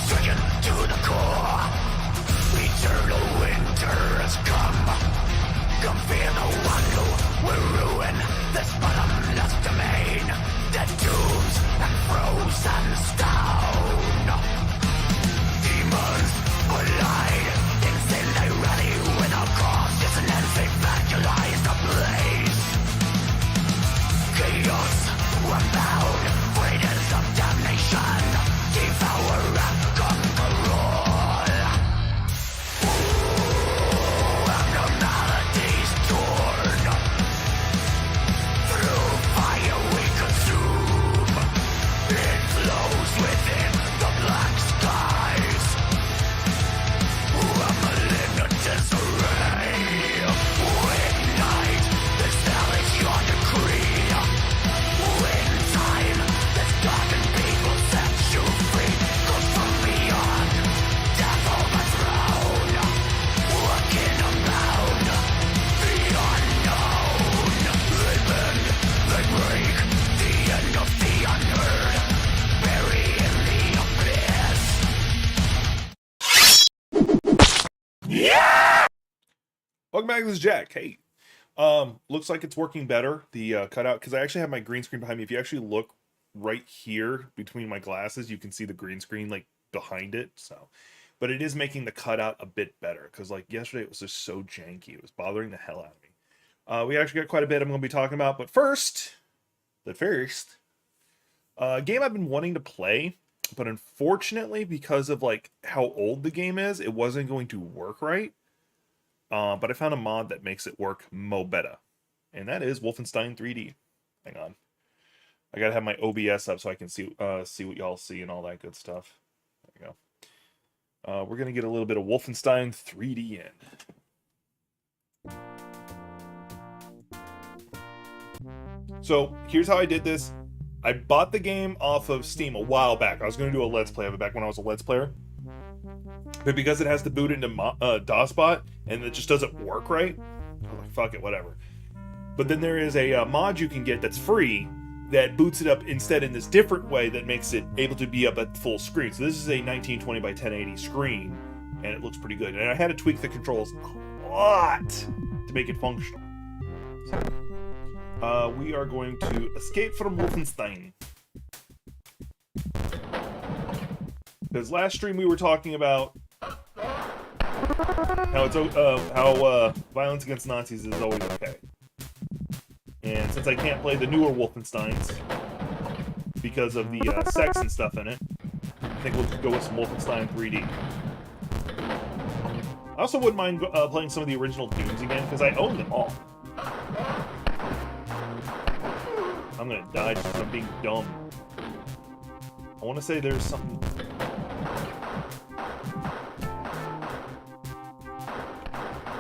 stricken to the core. Eternal winter has come. Come fear the one who will ruin this bottomless domain. Dead tombs and frozen stone. Demons collide. In sin they rally without cause. Dissonance evangelize the blaze. Chaos unbound. Freedoms of damnation. Devour and conquer all. Abnormalities torn. Through fire we consume. It flows within the black skies. A malignant disarray. Ignite, this hell is your decree. In time, this darkened people set you free. Go from beyond, death overthrown. A kingdom bound, the unknown. They bend, they break, the end of the unheard. Bury in the abyss. Welcome back, this is Jack. Hey, looks like it's working better, the cutout, because I actually have my green screen behind me. If you actually look right here between my glasses, you can see the green screen like behind it. So, but it is making the cutout a bit better, because like yesterday it was just so janky. It was bothering the hell out of me. We actually got quite a bit I'm going to be talking about, but first, a game I've been wanting to play, but unfortunately, because of like how old the game is, it wasn't going to work right. But I found a mod that makes it work mo better, and that is Wolfenstein 3D. Hang on, I gotta have my OBS up so I can see what y'all see and all that good stuff. There we go. We're gonna get a little bit of Wolfenstein 3D in. So here's how I did this. I bought the game off of Steam a while back. I was gonna do a Let's Play of it back when I was a Let's Player. But because it has to boot into DOSBot and it just doesn't work right, I'm like, fuck it, whatever. But then there is a mod you can get that's free that boots it up instead in this different way that makes it able to be up at full screen. So this is a 1920 by 1080 screen, and it looks pretty good. And I had to tweak the controls a lot to make it functional. So, we are going to escape from Wolfenstein. Because last stream we were talking about how violence against Nazis is always okay. And since I can't play the newer Wolfensteins because of the sex and stuff in it, I think we'll just go with some Wolfenstein 3D. I also wouldn't mind playing some of the original Dooms again, because I own them all. I'm gonna die just because I'm being dumb. I want to say there's something...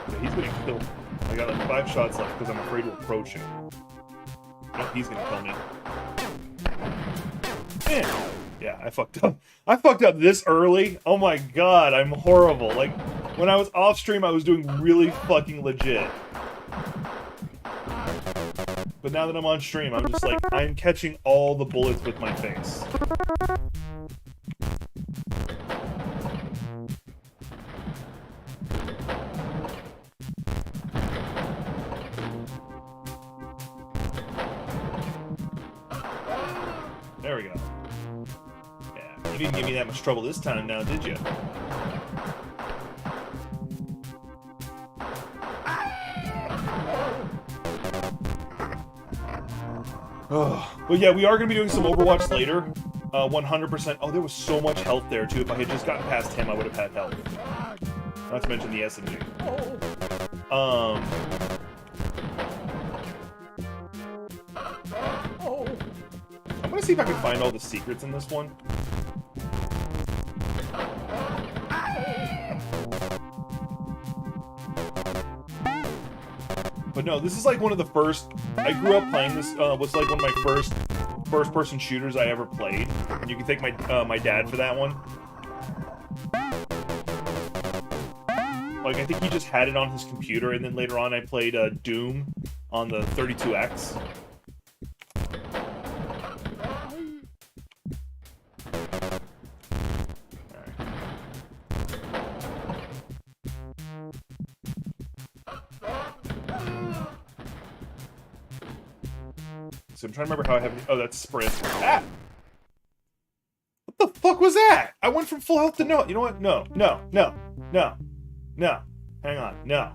Yeah, he's gonna kill me. I got like 5 shots left because I'm afraid to approach him. Nope, he's gonna kill me. Man! Yeah, I fucked up. I fucked up this early? Oh my god, I'm horrible. Like, when I was off stream, I was doing really fucking legit. But now that I'm on stream, I'm just like, I'm catching all the bullets with my face. There we go. Yeah, you didn't give me that much trouble this time now, did you? But yeah, we are going to be doing some Overwatch later. 100%. Oh, there was so much health there, too. If I had just gotten past him, I would have had health. Not to mention the SMG. I'm going to see if I can find all the secrets in this one. But no, this is like one of the first... I grew up playing this, was like one of my first-person shooters I ever played. And you can thank my dad for that one. Like, I think he just had it on his computer, and then later on I played Doom on the 32X. So I'm trying to remember how I have... Oh, that's sprint. Ah! What the fuck was that? I went from full health to no. You know what? No. Hang on. No.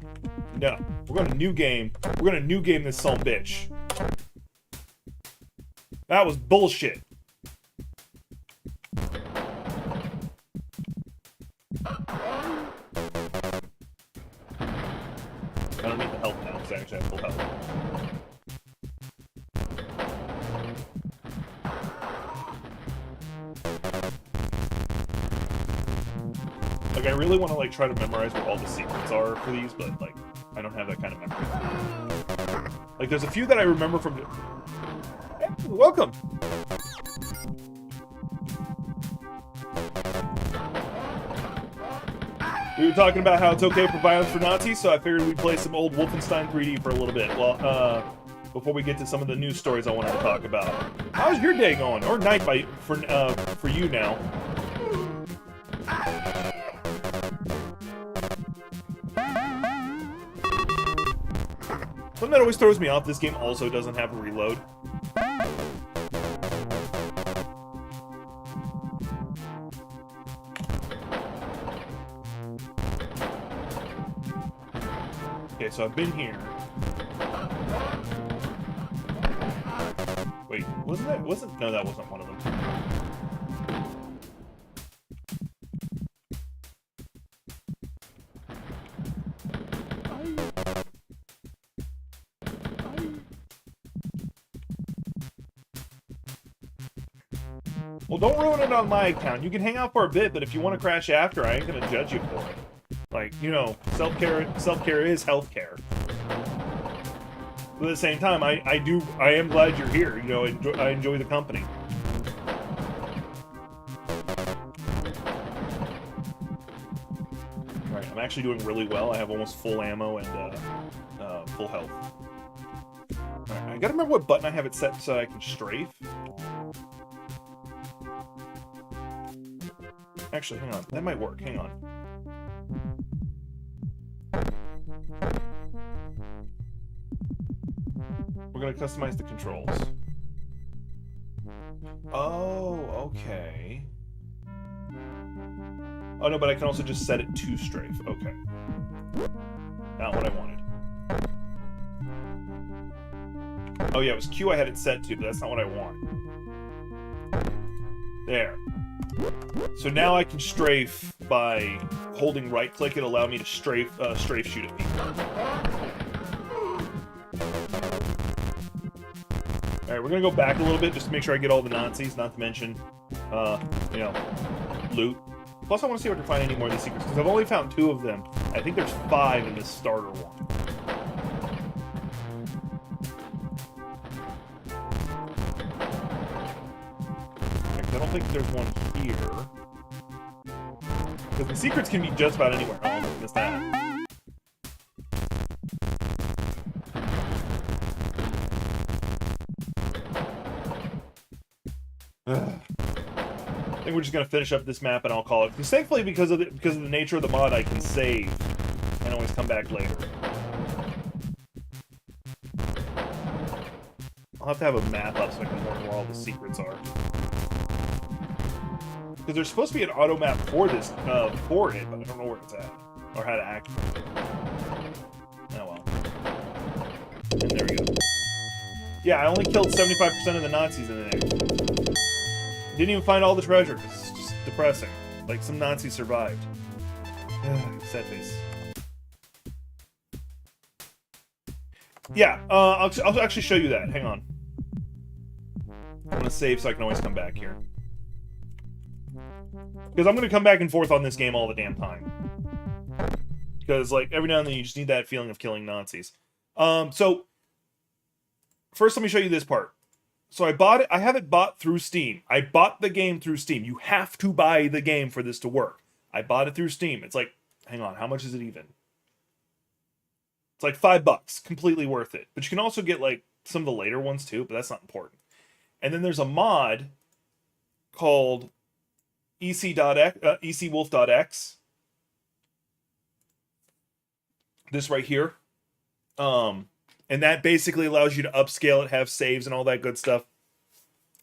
We're going to new game. We're going to new game this son of a bitch. That was bullshit. I don't need the health now because I actually have full health. Like, I really want to, like, try to memorize what all the secrets are for these, but, like, I don't have that kind of memory. Like, there's a few that I remember from... Hey, welcome! We were talking about how it's okay for violence for Nazis, so I figured we'd play some old Wolfenstein 3D for a little bit. Well, before we get to some of the news stories I wanted to talk about. How's your day going? Or night for you now. Something that always throws me off, this game also doesn't have a reload. Okay, so I've been here. Wait, no, that wasn't one of them. Well, don't ruin it on my account. You can hang out for a bit, but if you want to crash after, I ain't gonna judge you for it. Like, you know, self-care is healthcare. But at the same time, I am glad you're here. You know, I enjoy the company. Right, I'm actually doing really well. I have almost full ammo and full health. Right, I gotta remember what button I have it set so I can strafe. Actually, hang on. That might work. Hang on. We're gonna customize the controls. Oh, okay. Oh no, but I can also just set it to strafe. Okay. Not what I wanted. Oh yeah, it was Q I had it set to, but that's not what I want. There. So now I can strafe by holding right click. It allowed me to strafe shoot at people. Alright, we're gonna go back a little bit just to make sure I get all the Nazis, not to mention, you know, loot. Plus I want to see if I can find any more of these secrets, because I've only found 2 of them. I think there's 5 in this starter one. I don't think there's one here. Because the secrets can be just about anywhere. Oh, I missed that. I think we're just gonna finish up this map and I'll call it. Because thankfully, because of the nature of the mod, I can save and always come back later. I'll have to have a map up so I can learn where all the secrets are. Because there's supposed to be an auto map for this, for it, but I don't know where it's at or how to activate it. Oh well. And there we go. Yeah, I only killed 75% of the Nazis in the game. Didn't even find all the treasure. It's just depressing. Like, some Nazis survived. Sad face. Yeah, I'll actually show you that. Hang on. I'm gonna save so I can always come back here. Because I'm gonna come back and forth on this game all the damn time. Because, like, every now and then you just need that feeling of killing Nazis. So, first let me show you this part. So I bought it. I have it bought through Steam. I bought the game through Steam. You have to buy the game for this to work. I bought it through Steam. It's like, hang on, how much is it even? It's like $5. Completely worth it. But you can also get, like, some of the later ones too, but that's not important. And then there's a mod called ecwolf.x. This right here. And And that basically allows you to upscale it, have saves and all that good stuff.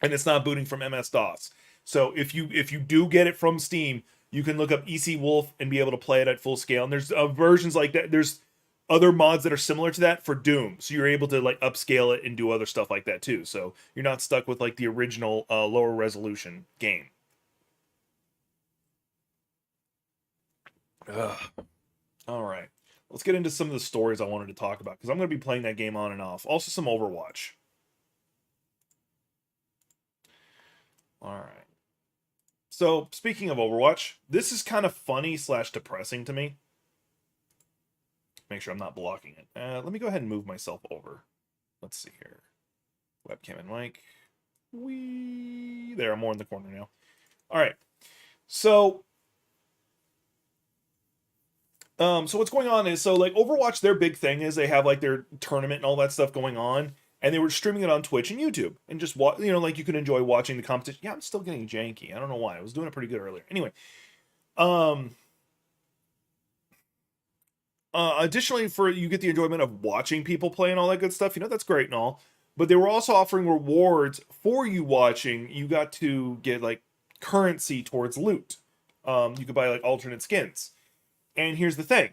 And it's not booting from MS-DOS. So if you do get it from Steam, you can look up EC Wolf and be able to play it at full scale. And there's versions like that. There's other mods that are similar to that for Doom. So you're able to like upscale it and do other stuff like that too. So you're not stuck with like the original lower resolution game. Ugh. All right. Let's get into some of the stories I wanted to talk about because I'm going to be playing that game on and off. Also some Overwatch. All right. So speaking of Overwatch, this is kind of funny / depressing to me. Make sure I'm not blocking it. Let me go ahead and move myself over. Let's see here. Webcam and mic. There, I'm more in the corner now. All right. So what's going on is, so like Overwatch, their big thing is they have like their tournament and all that stuff going on, and they were streaming it on Twitch and YouTube, and just watch, you know, like you can enjoy watching the competition. Yeah, I'm still getting janky. I don't know why. I was doing it pretty good earlier. Anyway, additionally, for you get the enjoyment of watching people play and all that good stuff. You know, that's great and all, but they were also offering rewards for you watching. You got to get like currency towards loot. You could buy like alternate skins. And here's the thing.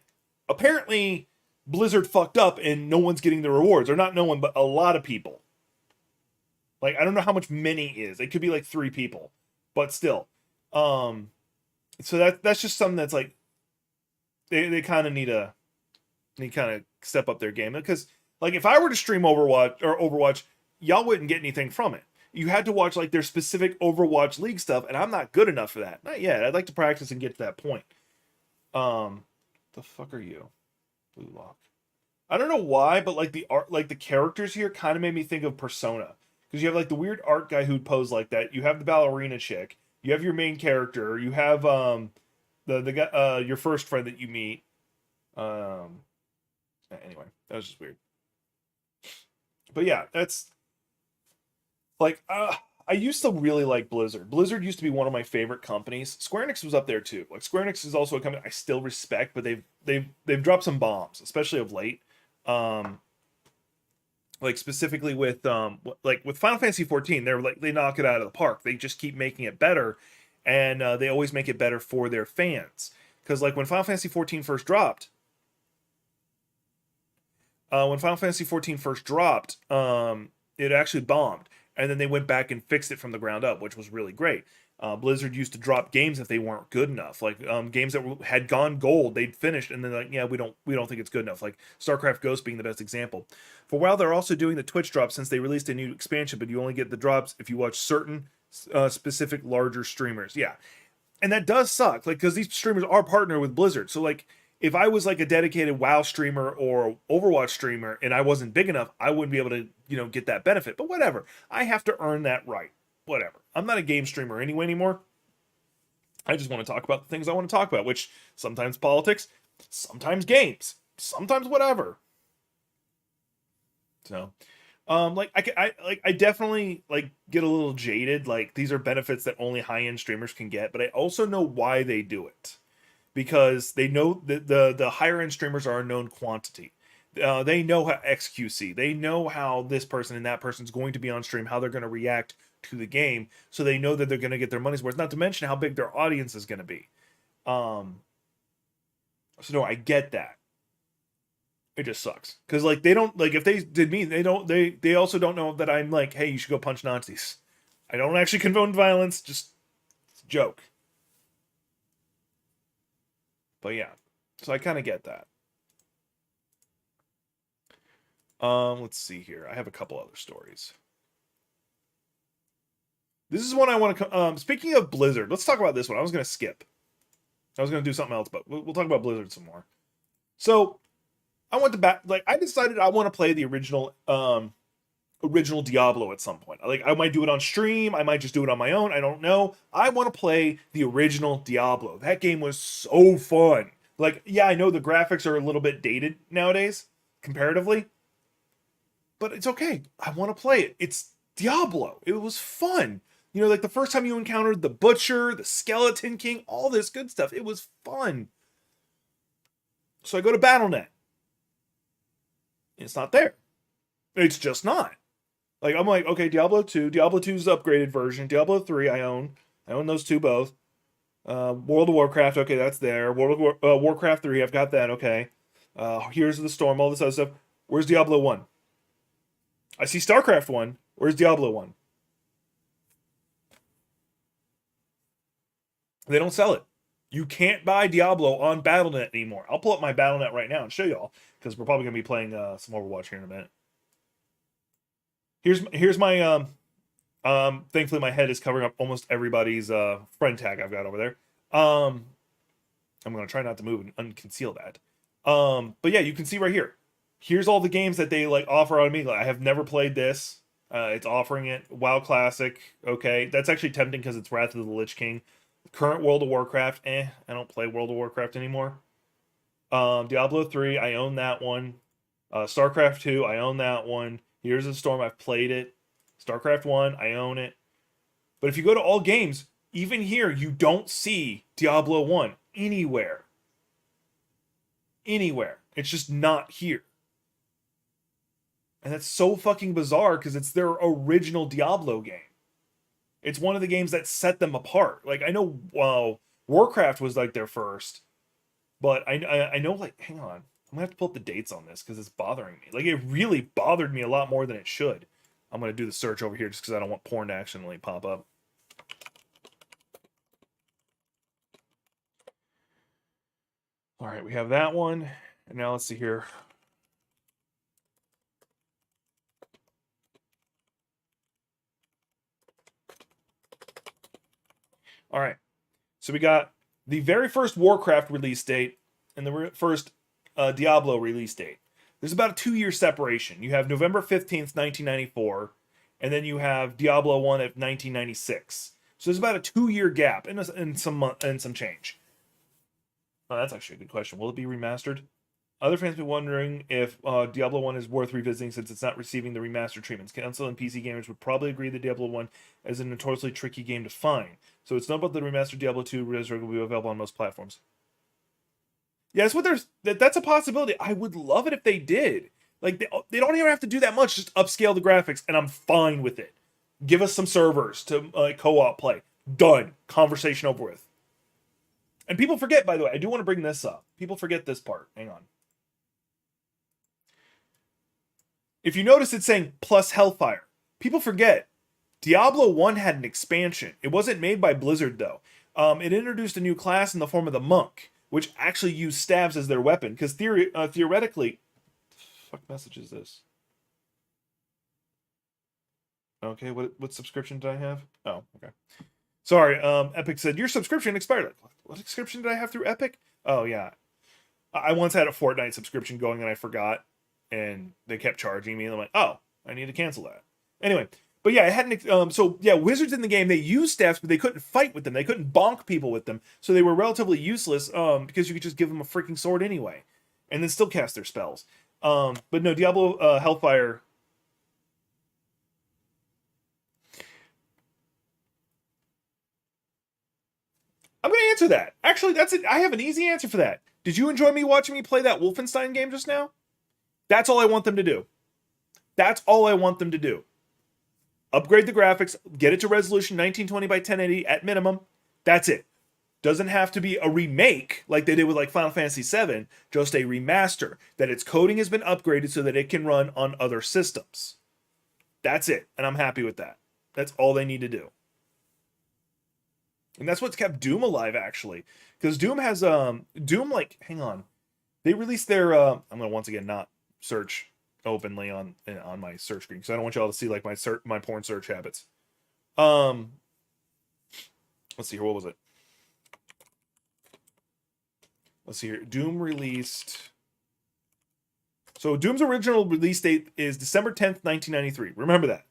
Apparently, Blizzard fucked up and no one's getting the rewards. Or not no one, but a lot of people. Like, I don't know how much many is. It could be like 3 people. But still. So that's just something that's like, they kind of need to kind of step up their game. Because, like, if I were to stream Overwatch, y'all wouldn't get anything from it. You had to watch, like, their specific Overwatch League stuff, and I'm not good enough for that. Not yet. I'd like to practice and get to that point. The fuck are you? Blue lock. I don't know why, but like the art, like the characters here kind of made me think of Persona. Because you have like the weird art guy who'd pose like that. You have the ballerina chick. You have your main character. You have the guy, your first friend that you meet. Anyway, that was just weird. But yeah, that's like I used to really like Blizzard. Blizzard used to be one of my favorite companies. Square Enix was up there too. Like Square Enix is also a company I still respect, but they've dropped some bombs, especially of late. Like specifically with with Final Fantasy 14, they knock it out of the park. They just keep making it better, and they always make it better for their fans. Because like when Final Fantasy 14 first dropped, it actually bombed. And then they went back and fixed it from the ground up, which was really great. Blizzard used to drop games if they weren't good enough, like games that had gone gold, they'd finished, and then like, yeah, we don't think it's good enough. Like StarCraft Ghost being the best example. For a while, they're also doing the Twitch drops since they released a new expansion, but you only get the drops if you watch certain specific larger streamers. Yeah, and that does suck, like because these streamers are partnered with Blizzard, so like. If I was like a dedicated WoW streamer or Overwatch streamer and I wasn't big enough, I wouldn't be able to, get that benefit. But whatever. I have to earn that right. Whatever. I'm not a game streamer anymore. I just want to talk about the things I want to talk about, which sometimes politics, sometimes games, sometimes whatever. So, I definitely like get a little jaded. Like these are benefits that only high-end streamers can get, but I also know why they do it. Because they know that the higher end streamers are a known quantity. They know how XQC. They know how this person and that person's going to be on stream, how they're going to react to the game. So they know that they're going to get their money's worth. Not to mention how big their audience is going to be. So no, I get that. It just sucks because like they don't like if they did me, they also don't know that I'm like, hey, you should go punch Nazis. I don't actually condone violence. Just it's a joke. But yeah, so I kind of get that. Let's see here. I have a couple other stories. This is one I want to. Speaking of Blizzard, let's talk about this one. I was going to skip. I was going to do something else, but we'll talk about Blizzard some more. So I went to back. Like I decided I want to play the original Diablo at some point. Like I might do it on stream. I might just do it on my own. I don't know. I want to play the original Diablo. That game was so fun. Like, yeah, I know the graphics are a little bit dated nowadays, comparatively. But it's okay. I want to play it. It's Diablo. It was fun. Like the first time you encountered the Butcher, the Skeleton King, all this good stuff. It was fun. So I go to Battle.net. It's not there. It's just not. Like, I'm like, okay, Diablo 2, Diablo 2's upgraded version, Diablo 3, I own those two both. World of Warcraft, okay, that's there. Warcraft 3, I've got that, okay. Here's the Storm, all this other stuff. Where's Diablo 1? I see StarCraft 1. Where's Diablo 1? They don't sell it. You can't buy Diablo on Battle.net anymore. I'll pull up my Battle.net right now and show y'all, because we're probably going to be playing some Overwatch here in a minute. Here's my thankfully my head is covering up almost everybody's friend tag I've got over there. I'm gonna try not to move and unconceal that. But yeah, you can see right here. Here's all the games that they like offer on me. Like, I have never played this. It's offering it. WoW Classic. Okay, that's actually tempting because it's Wrath of the Lich King. Current World of Warcraft. I don't play World of Warcraft anymore. Diablo 3. I own that one. StarCraft 2. I own that one. Here's the Storm. I've played it. StarCraft 1. I own it. But if you go to all games, even here, you don't see Diablo 1 anywhere. Anywhere. It's just not here. And that's so fucking bizarre because it's their original Diablo game. It's one of the games that set them apart. Like, I know Warcraft was like their first, but I know, like, hang on. I'm gonna have to pull up the dates on this because it's bothering me. Like, it really bothered me a lot more than it should. I'm gonna do the search over here just because I don't want porn to accidentally pop up. All right, we have that one. And now let's see here. All right. So we got the very first Warcraft release date and the first Diablo release date. There's about a 2-year separation. You have November 15th, 1994, and then you have Diablo 1 of 1996. So there's about a 2-year gap and some change. Oh, that's actually a good question. Will it be remastered? Other fans have been wondering if Diablo 1 is worth revisiting since it's not receiving the remastered treatments. Console and PC gamers would probably agree that Diablo 1 is a notoriously tricky game to find. So it's not about the remastered Diablo 2 Resurrect will be available on most platforms. Yeah, that's a possibility. I would love it if they did. Like, they don't even have to do that much. Just upscale the graphics, and I'm fine with it. Give us some servers to co-op play. Done. Conversation over with. And people forget, by the way, I do want to bring this up. People forget this part. Hang on. If you notice, it's saying plus Hellfire. People forget. Diablo 1 had an expansion. It wasn't made by Blizzard, though. It introduced a new class in the form of the Monk, which actually used staves as their weapon. Because theoretically... Fuck message is this? Okay, what subscription did I have? Oh, okay. Sorry, Epic said, your subscription expired. Like, what subscription did I have through Epic? Oh, yeah. I once had a Fortnite subscription going and I forgot. And they kept charging me. And I'm like, oh, I need to cancel that. Anyway, but yeah, I hadn't. So yeah, wizards in the game, they used staffs, but they couldn't fight with them. They couldn't bonk people with them. So they were relatively useless because you could just give them a freaking sword anyway. And then still cast their spells. But no, Diablo Hellfire... I'm going to answer that. Actually, that's it. I have an easy answer for that. Did you enjoy me watching me play that Wolfenstein game just now? That's all I want them to do. That's all I want them to do. Upgrade the graphics, get it to resolution 1920 by 1080 at minimum. That's it. Doesn't have to be a remake like they did with like Final Fantasy VII, just a remaster that its coding has been upgraded so that it can run on other systems. That's it, and I'm happy with that. That's all they need to do. And that's what's kept Doom alive, actually. Because Doom has, Doom, like, hang on. They released their, I'm going to once again not search openly on my search screen. Because I don't want y'all to see, like, my porn search habits. Let's see here, what was it? Let's see here. Doom released... So, Doom's original release date is December 10th, 1993. Remember that.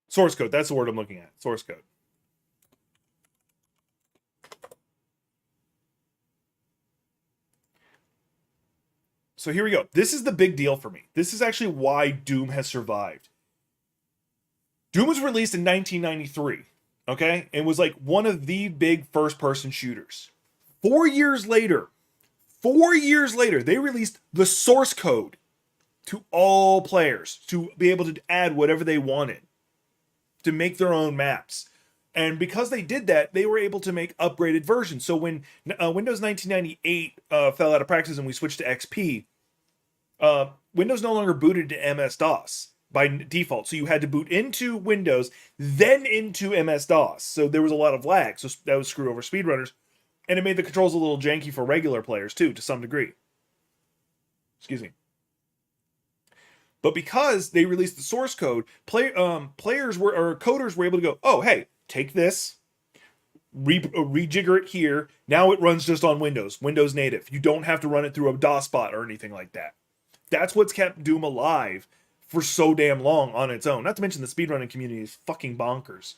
Source code. That's the word I'm looking at. Source code. So here we go. This is the big deal for me. This is actually why Doom has survived. Doom was released in 1993. Okay? It was like one of the big first person shooters. 4 years later, 4 years later, they released the source code to all players to be able to add whatever they wanted to make their own maps. And because they did that, they were able to make upgraded versions. So when Windows 1998 fell out of practice and we switched to XP, Windows no longer booted to MS-DOS by default. So you had to boot into Windows, then into MS-DOS. So there was a lot of lag. So that was screw over speedrunners. And it made the controls a little janky for regular players too, to some degree. Excuse me. But because they released the source code, players were or coders were able to go, oh hey, take this, rejigger it here. Now it runs just on Windows, Windows native. You don't have to run it through a DOS bot or anything like that. That's what's kept Doom alive for so damn long on its own. Not to mention the speedrunning community is fucking bonkers.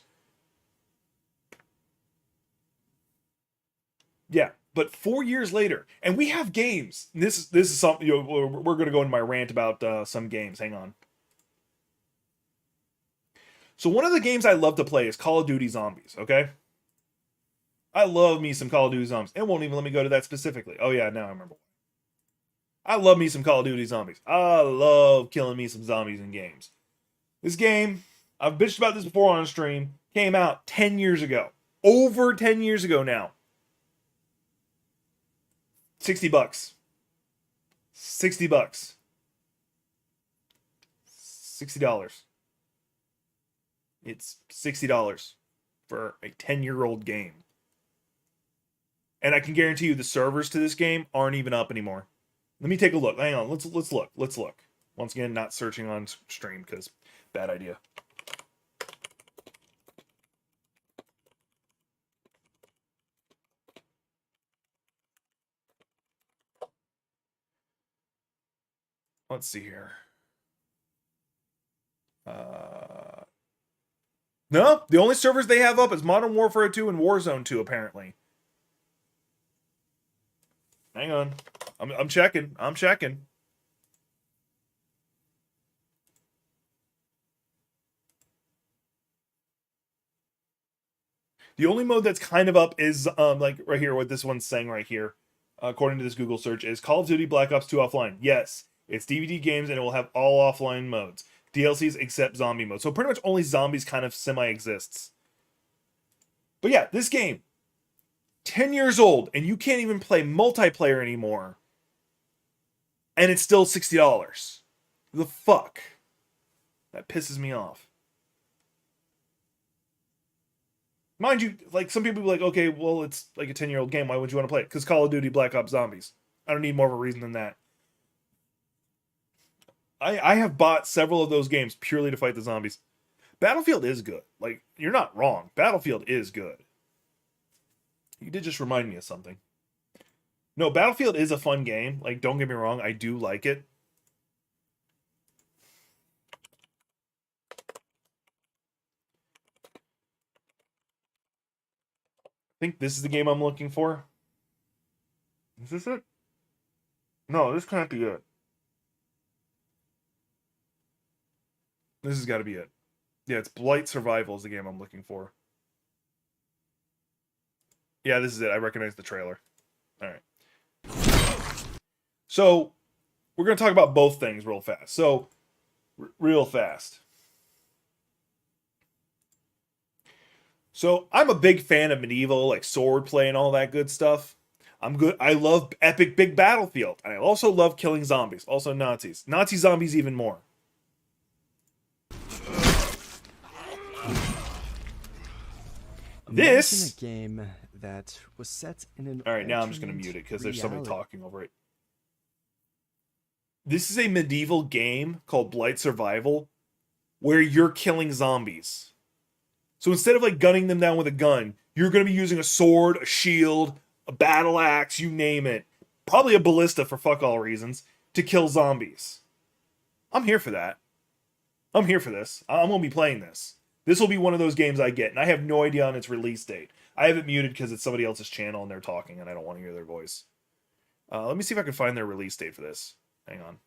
Yeah, but 4 years later, and we have games. This is something, you know, we're going to go into my rant about some games. Hang on. So one of the games I love to play is Call of Duty Zombies. Okay, I love me some Call of Duty Zombies. It won't even let me go to that specifically. Oh yeah, now I remember. I love me some Call of Duty Zombies. I love killing me some zombies in games. This game, I've bitched about this before on stream, came out 10 years ago. Over 10 years ago now. $60. $60. $60. It's $60 for a 10-year-old game. And I can guarantee you the servers to this game aren't even up anymore. Let me take a look. Hang on. Let's look. Let's look. Once again, not searching on stream because bad idea. Let's see here. No, the only servers they have up is Modern Warfare 2 and Warzone 2, apparently. Hang on. I'm checking. I'm checking. The only mode that's kind of up is like right here, what this one's saying right here, according to this Google search, is Call of Duty Black Ops 2 offline. Yes, it's DVD games and it will have all offline modes. DLCs except zombie mode. So pretty much only zombies kind of semi-exists. But yeah, this game, 10 years old, and you can't even play multiplayer anymore. And it's still $60. The fuck? That pisses me off. Mind you, like some people be like, okay, well, it's like a 10-year-old game. Why would you want to play it? Because Call of Duty Black Ops Zombies. I don't need more of a reason than that. I have bought several of those games purely to fight the zombies. Battlefield is good. Like, you're not wrong. Battlefield is good. You did just remind me of something. No, Battlefield is a fun game. Like, don't get me wrong, I do like it. I think this is the game I'm looking for. Is this it? No, this can't be it. This has got to be it. Yeah, it's Blight Survival is the game I'm looking for. Yeah, this is it. I recognize the trailer. All right. So, we're going to talk about both things real fast. So, real fast. So, I'm a big fan of medieval, like sword play and all that good stuff. I'm good. I love epic big battlefield. And I also love killing zombies. Also Nazis. Nazi zombies even more. This a game that was set in an all right, now I'm just going to mute it because there's somebody reality. talking over it. This is a medieval game called Blight Survival where you're killing zombies. So instead of like gunning them down with a gun, you're going to be using a sword, a shield, a battle axe, you name it. Probably a ballista for fuck all reasons to kill zombies. I'm here for that. I'm here for this. I'm going to be playing this. This will be one of those games I get, and I have no idea on its release date. I have it muted because it's somebody else's channel and they're talking, and I don't want to hear their voice. Let me see if I can find their release date for this. Hang on.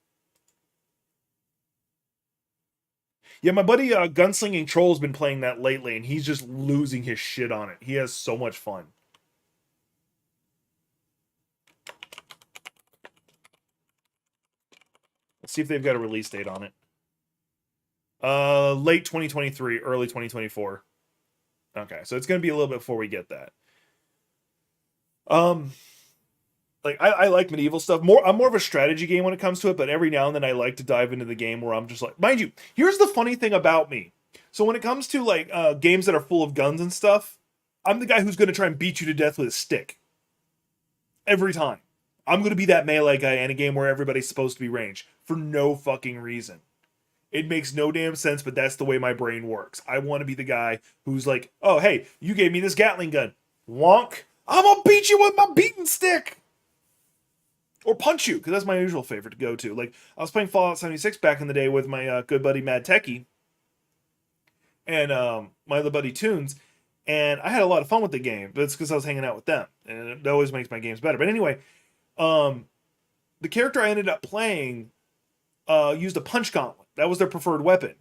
Yeah, my buddy Gunslinging Troll's been playing that lately, and he's just losing his shit on it. He has so much fun. Let's see if they've got a release date on it. Late 2023, early 2024. Okay, so it's gonna be a little bit before we get that. Um, like I like medieval stuff. I'm more of a strategy game when it comes to it, but every now and then I like to dive into the game where I'm just like, mind you, here's the funny thing about me. So when it comes to like games that are full of guns and stuff, I'm the guy who's gonna try and beat you to death with a stick. Every time. I'm gonna be that melee guy in a game where everybody's supposed to be ranged for no fucking reason. It makes no damn sense, but that's the way my brain works. I want to be the guy who's like, oh, hey, you gave me this Gatling gun. Wonk. I'm going to beat you with my beating stick. Or punch you, because that's my usual favorite to go to. Like, I was playing Fallout 76 back in the day with my good buddy Mad Techie and my other buddy Tunes, and I had a lot of fun with the game, but it's because I was hanging out with them, and it always makes my games better. But anyway, the character I ended up playing used a punch gauntlet. That was their preferred weapon.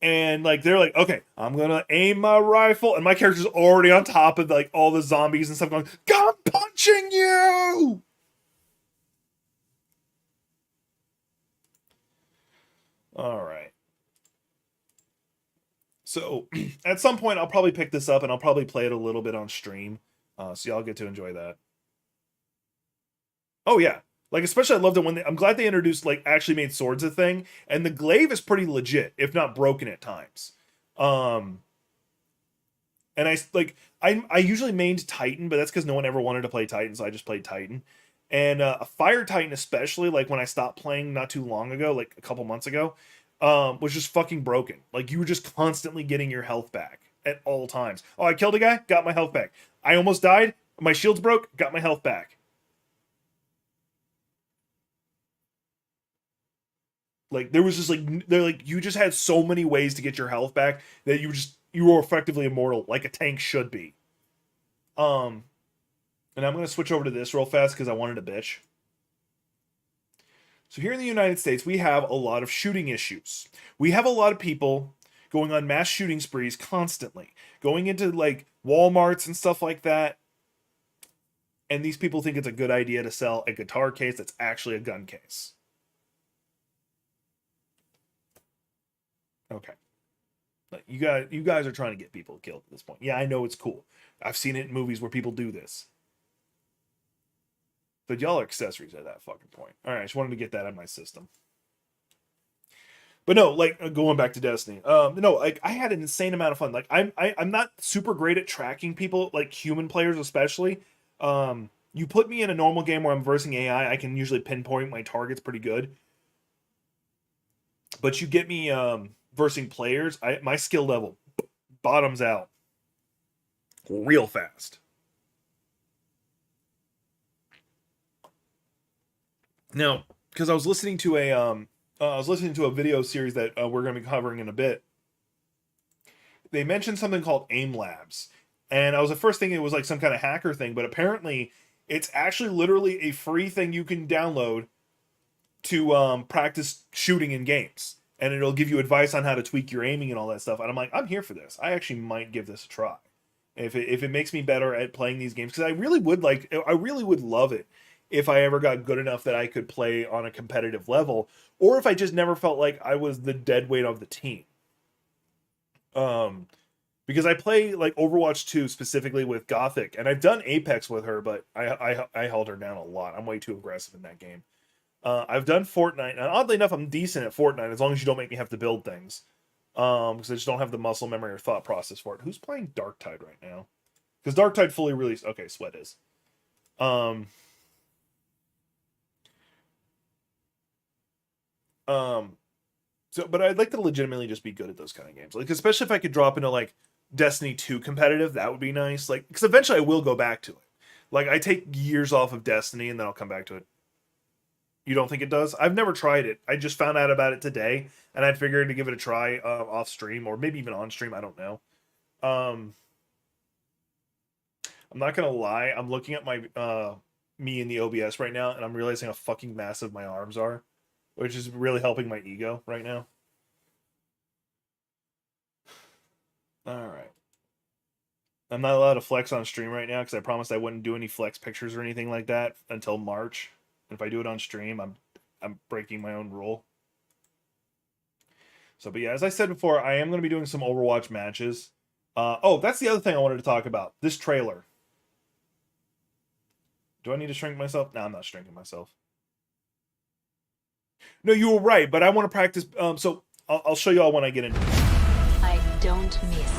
And like they're like, okay, I'm gonna aim my rifle, and my character's already on top of like all the zombies and stuff going, I'm punching you. All right. So at some point I'll probably pick this up and I'll probably play it a little bit on stream. So y'all get to enjoy that. Oh yeah. Like, especially I loved it when I'm glad they introduced, like, actually made swords a thing. And the glaive is pretty legit, if not broken at times. And I usually mained Titan, but that's because no one ever wanted to play Titan, so I just played Titan. And a Fire Titan especially, like, when I stopped playing not too long ago, like, a couple months ago, was just fucking broken. Like, you were just constantly getting your health back at all times. Oh, I killed a guy, got my health back. I almost died, my shields broke, got my health back. Like there was just like they're like you just had so many ways to get your health back that you were effectively immortal, like a tank should be. Um, and I'm gonna switch over to this real fast because I wanted to bitch. So here in the United States, we have a lot of shooting issues. We have a lot of people going on mass shooting sprees constantly, going into like Walmarts and stuff like that. And these people think it's a good idea to sell a guitar case that's actually a gun case. Okay. Like you guys are trying to get people killed at this point. Yeah, I know it's cool. I've seen it in movies where people do this. But y'all are accessories at that fucking point. All right, I just wanted to get that out of my system. But no, like going back to Destiny. No, like I had an insane amount of fun. Like I'm not super great at tracking people, like human players especially. You put me in a normal game where I'm versing AI, I can usually pinpoint my targets pretty good. But you get me versing players, my skill level bottoms out real fast. Now, because I was listening to a video series that we're going to be covering in a bit. They mentioned something called AIM Labs, and I was at first thinking it was like some kind of hacker thing, but apparently it's actually literally a free thing you can download to practice shooting in games, and it'll give you advice on how to tweak your aiming and all that stuff. And I'm like, I'm here for this. I actually might give this a try if it makes me better at playing these games, because I really would love it if I ever got good enough that I could play on a competitive level, or if I just never felt like I was the dead weight of the team. Because I play like Overwatch 2 specifically with Gothic, and I've done Apex with her, but I held her down a lot. I'm way too aggressive in that game. I've done Fortnite, and oddly enough, I'm decent at Fortnite as long as you don't make me have to build things. Because I just don't have the muscle memory or thought process for it. Who's playing Darktide right now? Because Darktide fully released. Okay, Sweat is. So, but I'd like to legitimately just be good at those kind of games. Like, especially if I could drop into like Destiny 2 competitive, that would be nice. Like, because eventually I will go back to it. Like, I take years off of Destiny and then I'll come back to it. You don't think it does? I've never tried it. I just found out about it today, and I'd figured to give it a try off stream, or maybe even on stream. I don't know. I'm not gonna lie. I'm looking at my me in the OBS right now, and I'm realizing how fucking massive my arms are, which is really helping my ego right now. I'm not allowed to flex on stream right now because I promised I wouldn't do any flex pictures or anything like that until March. And if I do it on stream, I'm breaking my own rule. So, but yeah, as I said before, I am going to be doing some Overwatch matches. Oh, that's the other thing I wanted to talk about. This trailer. Do I need to shrink myself? No, I'm not shrinking myself. No, you were right, but I want to practice. So I'll show you all when I get into it. I don't miss.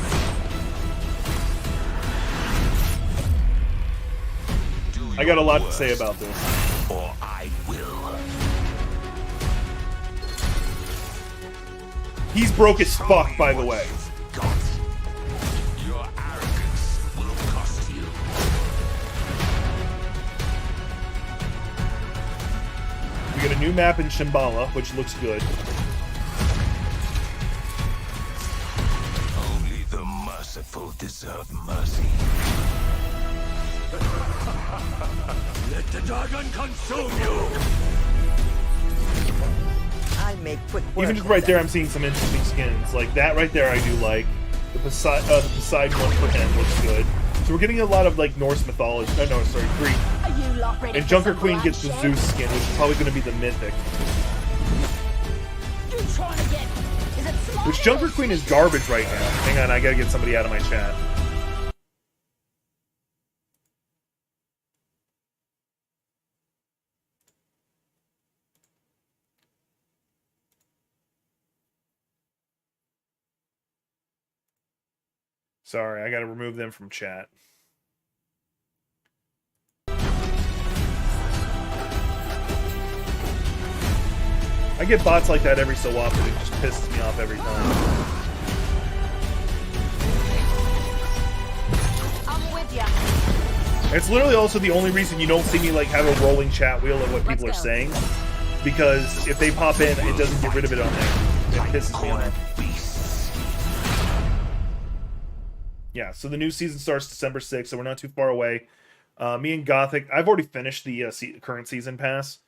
I got a lot to say about this. Or I will. He's broke as fuck, by the way. Your arrogance will cost you. We get a new map in Shambhala, which looks good. Only the merciful deserve mercy. Let the dragon consume you. I'll make quick work. Even just right there, I'm seeing some interesting skins. Like that right there, I do like. The Poseidon one for him looks good. So we're getting a lot of like Norse mythology. No, sorry, Greek. Are you lot ready And for Junker some Queen gets the bloodshed? Zeus skin, which is probably going to be the mythic. You trying to get? Is it smart? Which Junker Queen is garbage right now. Hang on, I gotta get somebody out of my chat. Sorry, I gotta remove them from chat. I get bots like that every so often. It just pisses me off every time. I'm with ya. It's literally also the only reason you don't see me like have a rolling chat wheel of what people are Let's go. saying. Because if they pop in, it doesn't get rid of it on there. It pisses me off. Yeah, so the new season starts December 6th, so we're not too far away. Me and Gothic, I've already finished the current season pass.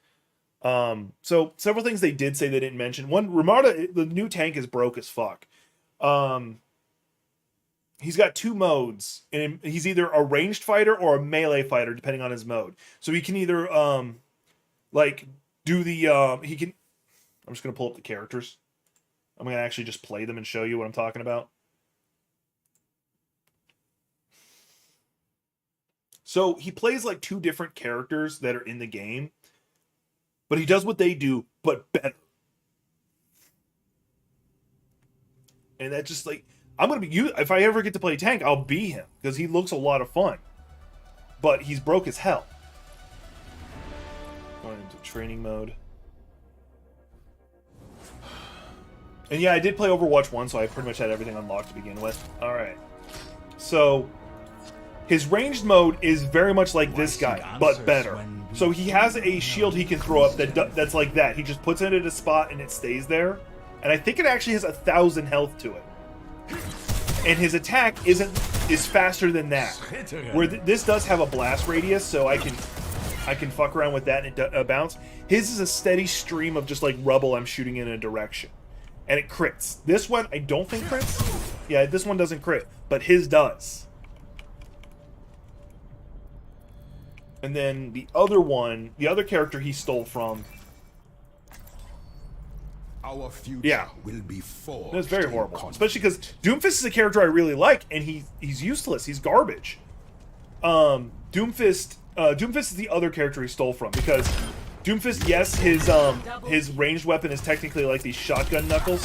So several things they did say they didn't mention. One, Ramada, the new tank is broke as fuck. He's got two modes, and he's either a ranged fighter or a melee fighter, depending on his mode. So he can either like do the he can. I'm just gonna pull up the characters. I'm gonna actually just play them and show you what I'm talking about. So he plays like two different characters that are in the game, but he does what they do, but better. And that's just like, I'm going to be, if I ever get to play tank, I'll be him, because he looks a lot of fun. But he's broke as hell. Going into training mode. And yeah, I did play Overwatch 1, so I pretty much had everything unlocked to begin with. Alright. So, his ranged mode is very much like this guy, but better. So he has a shield he can throw up that's like that. He just puts it at a spot and it stays there. And I think it actually has 1,000 health to it. And his attack is faster than that. Where this does have a blast radius, so I can fuck around with that and it bounce. His is a steady stream of just like rubble I'm shooting in a direction. And it crits. This one I don't think crits. Yeah, this one doesn't crit, but his does. And then the other one, the other character he stole from. Our future Yeah. will be forged. That's very in horrible. conflict. Especially because Doomfist is a character I really like, and he's useless. He's garbage. Doomfist is the other character he stole from, because Doomfist, yes, his ranged weapon is technically like these shotgun knuckles.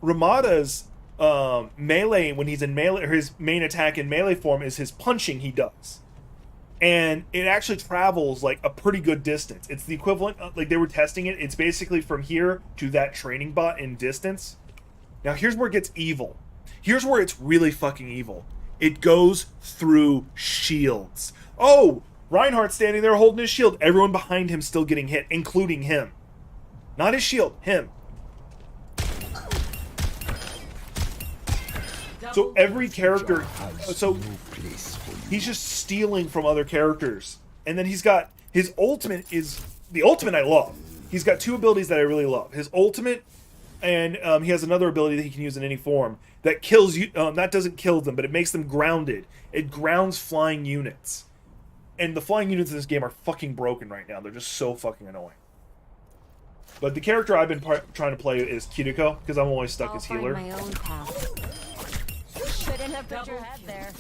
Ramada's melee, when he's in melee, or his main attack in melee form is his punching he does. And it actually travels like a pretty good distance. It's the equivalent, like they were testing it, it's basically from here to that training bot in distance. Now here's where it gets evil. Here's where it's really fucking evil. It goes through shields. Oh, Reinhardt's standing there holding his shield. Everyone behind him still getting hit, including him. Not his shield, him. So every character, so he's just stealing from other characters. And then he's got, his ultimate is, the ultimate I love. He's got two abilities that I really love. His ultimate And he has another ability that he can use in any form that kills you. That doesn't kill them, but it makes them grounded. It grounds flying units. And the flying units in this game are fucking broken right now. They're just so fucking annoying. But the character I've been trying to play is Kiriko, because I'm always stuck as healer. My own path. Shouldn't have put your head there.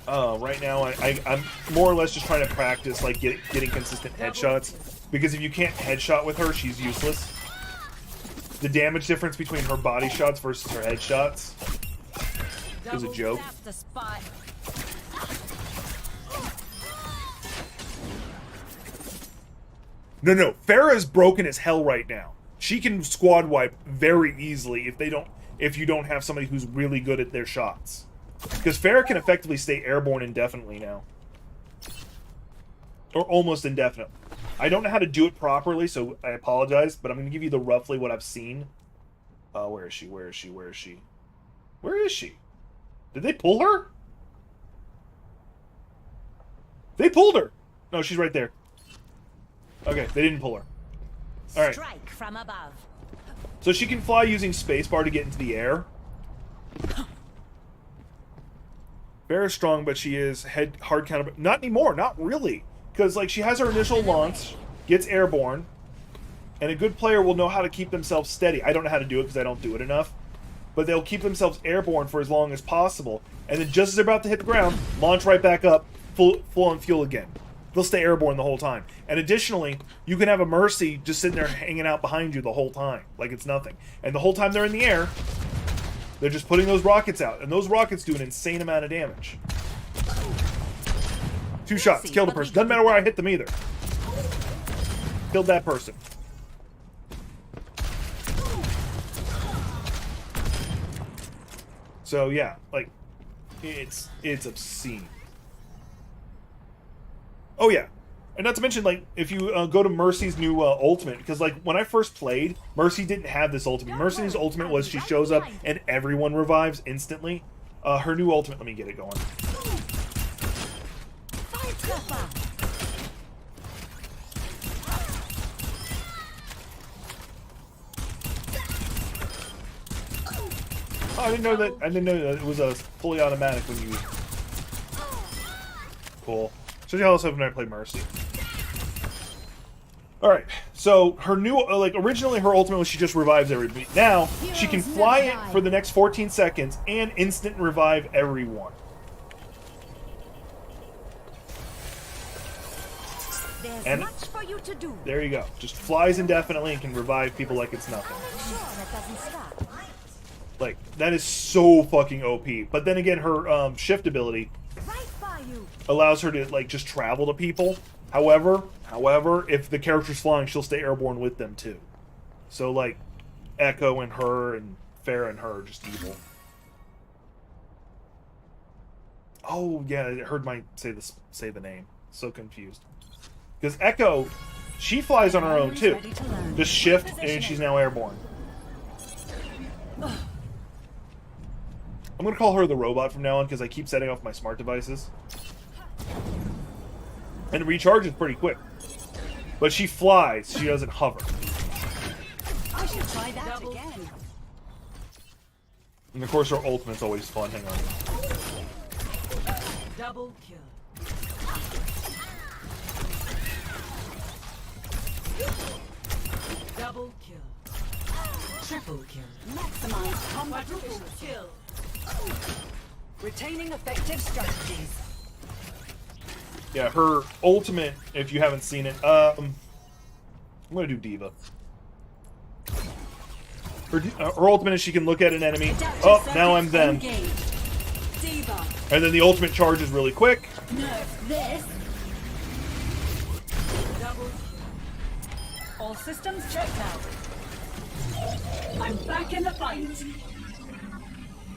Right now, I'm more or less just trying to practice like getting consistent headshots. Because if you can't headshot with her, she's useless. The damage difference between her body shots versus her headshots is a joke. The spot. No. Farah's broken as hell right now. She can squad wipe very easily if you don't have somebody who's really good at their shots. Because Farah can effectively stay airborne indefinitely now. Or almost indefinitely. I don't know how to do it properly, so I apologize, but I'm going to give you the roughly what I've seen. Where is she? Where is she? Where is she? Where is she? Did they pull her? They pulled her! No, she's right there. Okay, they didn't pull her. Alright. Strike from above. So she can fly using spacebar to get into the air. Very strong, but she is hard counter. Not anymore, not really. Because, like, she has her initial launch, gets airborne, and a good player will know how to keep themselves steady. I don't know how to do it because I don't do it enough. But they'll keep themselves airborne for as long as possible. And then just as they're about to hit the ground, launch right back up, full on fuel again. They'll stay airborne the whole time. And additionally, you can have a Mercy just sitting there hanging out behind you the whole time. Like it's nothing. And the whole time they're in the air, they're just putting those rockets out. And those rockets do an insane amount of damage. 2 shots. Killed a person. Doesn't matter where I hit them either. Killed that person. So yeah, like, it's obscene. Oh yeah, and not to mention, like, if you go to Mercy's new ultimate, because like when I first played, Mercy didn't have this ultimate. Mercy's ultimate was she shows up and everyone revives instantly. Her new ultimate, let me get it going. Oh, I didn't know that. I didn't know that it was a fully automatic when you. Cool. So you also have when I play Mercy. All right. So her new, like, originally her ultimate was she just revives everybody. Now she can fly it for the next 14 seconds and instant revive everyone. And much for you to do. There you go. Just flies indefinitely and can revive people like it's nothing. Sure, that doesn't stop. Like, that is so fucking OP. But then again, her shift ability Right by you. allows her to, like, just travel to people. However, if the character's flying, she'll stay airborne with them too. So, like, Echo and her and Farah and her are just evil. Oh yeah, I heard my say the name. So confused. Because Echo, she flies on her own too. Just shift and she's now airborne. I'm gonna call her the robot from now on because I keep setting off my smart devices. And it recharges pretty quick. But she flies, she doesn't hover. I should try that again. And of course her ultimate's always fun, hang on. Double kill. Double kill. Triple kill. Maximize combat kill. Retaining effective strategies. Yeah, her ultimate, if you haven't seen it, I'm gonna do Diva. Her ultimate is she can look at an enemy. Oh, now I'm them. Diva. And then the ultimate charges really quick. Nerf this. Double kill. All systems checked out. I'm back in the fight.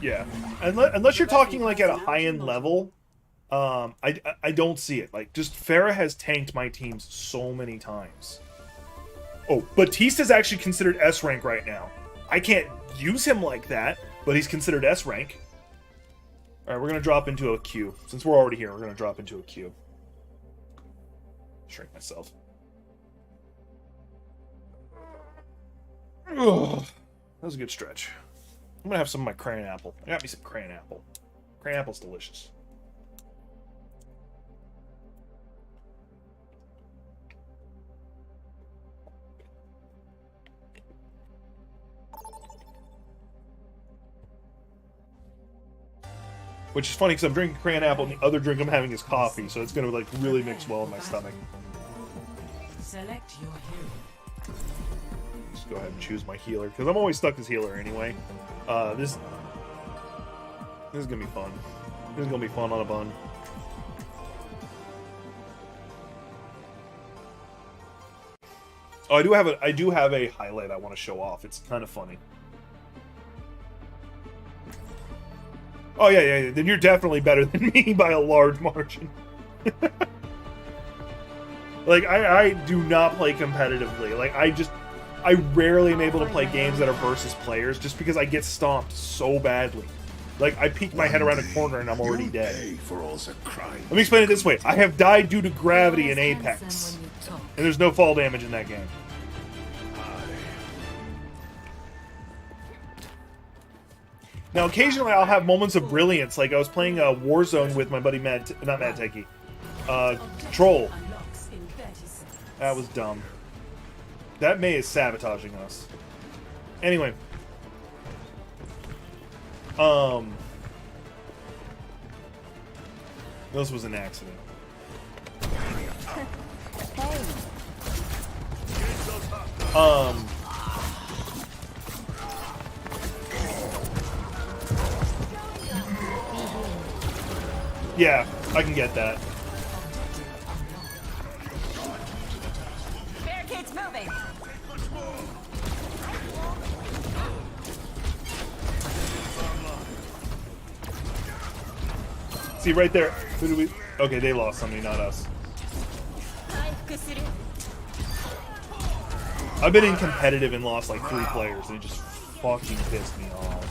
Yeah, unless you're talking like at a high-end level, I don't see it. Like, just Farah has tanked my teams so many times. Oh, Batista's actually considered S rank right now. I can't use him like that, but he's considered S rank. All right, we're gonna drop into a queue. Since we're already here, we're gonna drop into a queue. Shrink myself. Ugh. That was a good stretch. I'm gonna have some of my crayon apple. I got me some crayon apple. Crayon apple's delicious. Which is funny because I'm drinking crayon apple and the other drink I'm having is coffee, so it's gonna like really mix well in my stomach. Select your hero. Just go ahead and choose my healer because I'm always stuck as healer anyway. This is gonna be fun. This is gonna be fun on a bun. Oh, I do have a highlight I want to show off. It's kind of funny. Oh yeah. Then you're definitely better than me by a large margin. Like I do not play competitively. Like I rarely am able to play games that are versus players just because I get stomped so badly. Like I peek my head around a corner and I'm already dead. Let me explain it this way: I have died due to gravity in Apex, and there's no fall damage in that game. Now, occasionally I'll have moments of brilliance, like I was playing Warzone with my buddy not Mad Techie, Troll. That was dumb. That May is sabotaging us. Anyway. This was an accident. Yeah, I can get that. Barricades moving. See right there. Who do we? Okay, they lost somebody, not us. I've been in competitive and lost like 3 players, and it just fucking pissed me off.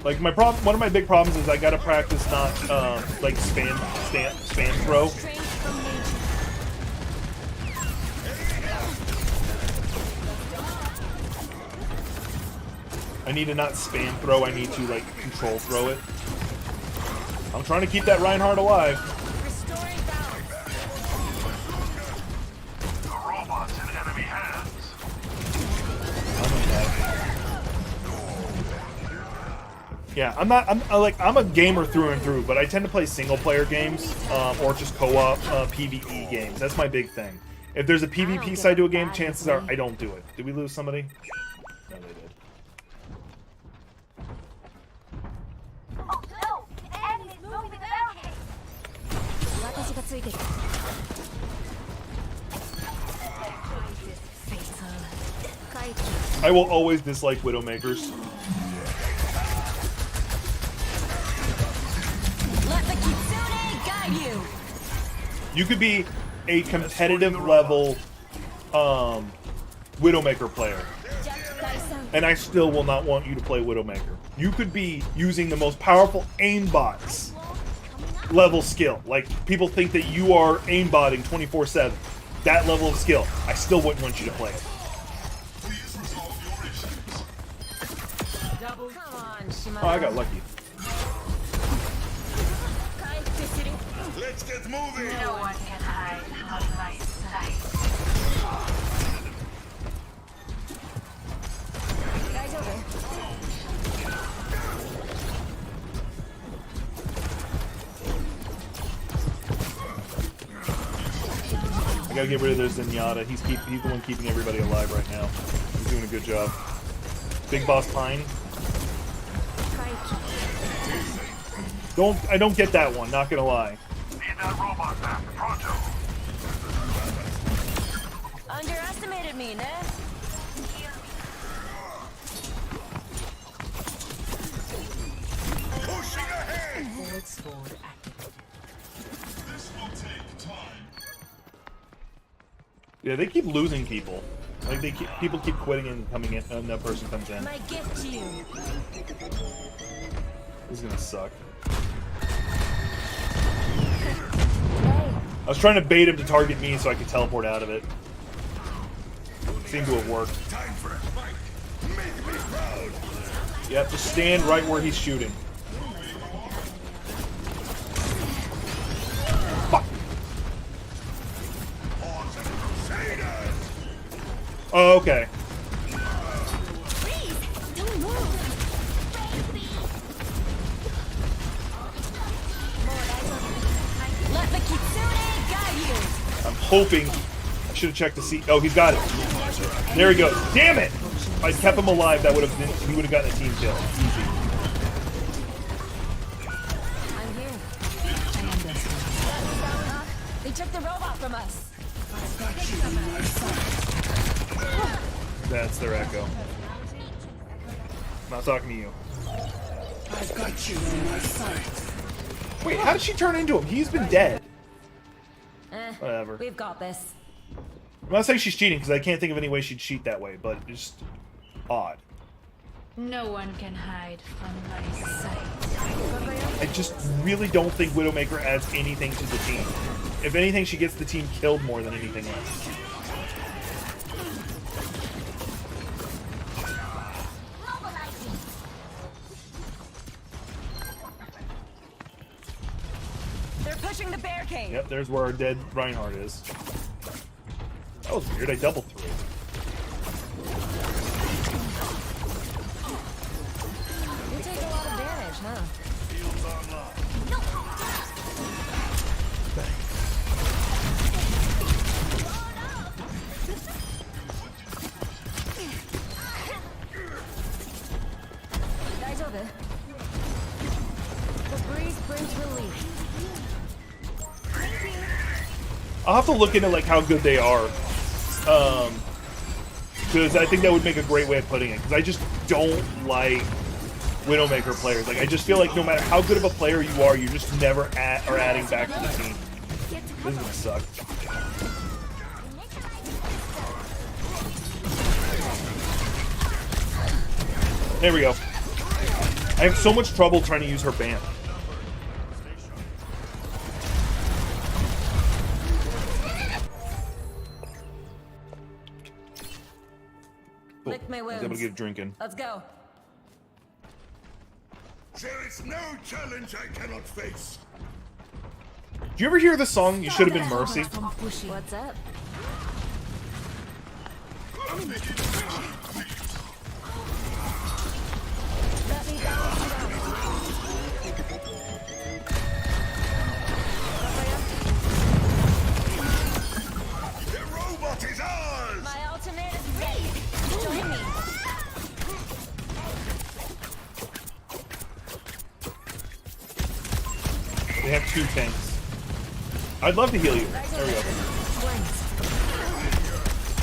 Like one of my big problems is I gotta practice not like spam throw. I need to not spam throw. I need to like control throw it. I'm trying to keep that Reinhardt alive. Restoring balance. The robot's in enemy hands. Yeah, I'm a gamer through and through, but I tend to play single player games or just co-op PvE games. That's my big thing. If there's a PvP side to a game, chances are I don't do it. Did we lose somebody? No, they did. Oh no! The enemy's moving the barricade! I will always dislike Widowmakers. Let the Kitsune guide you. You could be a competitive level Widowmaker player, and I still will not want you to play Widowmaker. You could be using the most powerful aimbots level skill. Like, people think that you are aimbotting 24/7. That level of skill, I still wouldn't want you to play it. Oh, I got lucky. Let's get moving. No one can hide from my sight. I gotta get rid of this Zenyatta. He's the one keeping everybody alive right now. He's doing a good job. Big Boss Pine. I don't get that one, not gonna lie. Need that robot back, pronto. Underestimated me, ne? Pushing ahead. Forward sword activated. This will take time. Yeah, they keep losing people. Like people keep quitting and coming in, and that person comes in. My gift to you. This is gonna suck. Hey, I was trying to bait him to target me so I could teleport out of it. Seemed to have worked. Time for a fight. Make me proud. You have to stand right where he's shooting. Fuck. Oh, okay. Freeze! Don't move! Let the Kitsune guide you! I'm hoping. I should have checked to see. Oh, he's got it. There he goes. Damn it! If I kept him alive, that would have been. He would have gotten a team kill. Easy. I'm here. They took the robot from us. That's their echo. Not talking to you. I've got you in my sights. Wait, how did she turn into him? He's been dead. Whatever. We've got this. I'm not saying she's cheating because I can't think of any way she'd cheat that way, but just odd. No one can hide from my sight. I just really don't think Widowmaker adds anything to the team. If anything, she gets the team killed more than anything else. They're pushing the barricade. Yep, there's where our dead Reinhardt is. That was weird, I double threw. You take a lot of damage, huh? Daedules. The breeze brings relief. I'll have to look into like how good they are. Because I think that would make a great way of putting it. Because I just don't like Widowmaker players. Like I just feel like no matter how good of a player you are, you just never are adding back to the team. This is gonna suck. There we go. I have so much trouble trying to use her ban. Cool. Lick my I was wounds. able to get drinking. Let's go. There is no challenge I cannot face. Did you ever hear the song "You Should Have Been Mercy"? What's up? Let me The robot is ours. My ultimate is ready. Join me. They have 2 tanks. I'd love to heal you. There we go.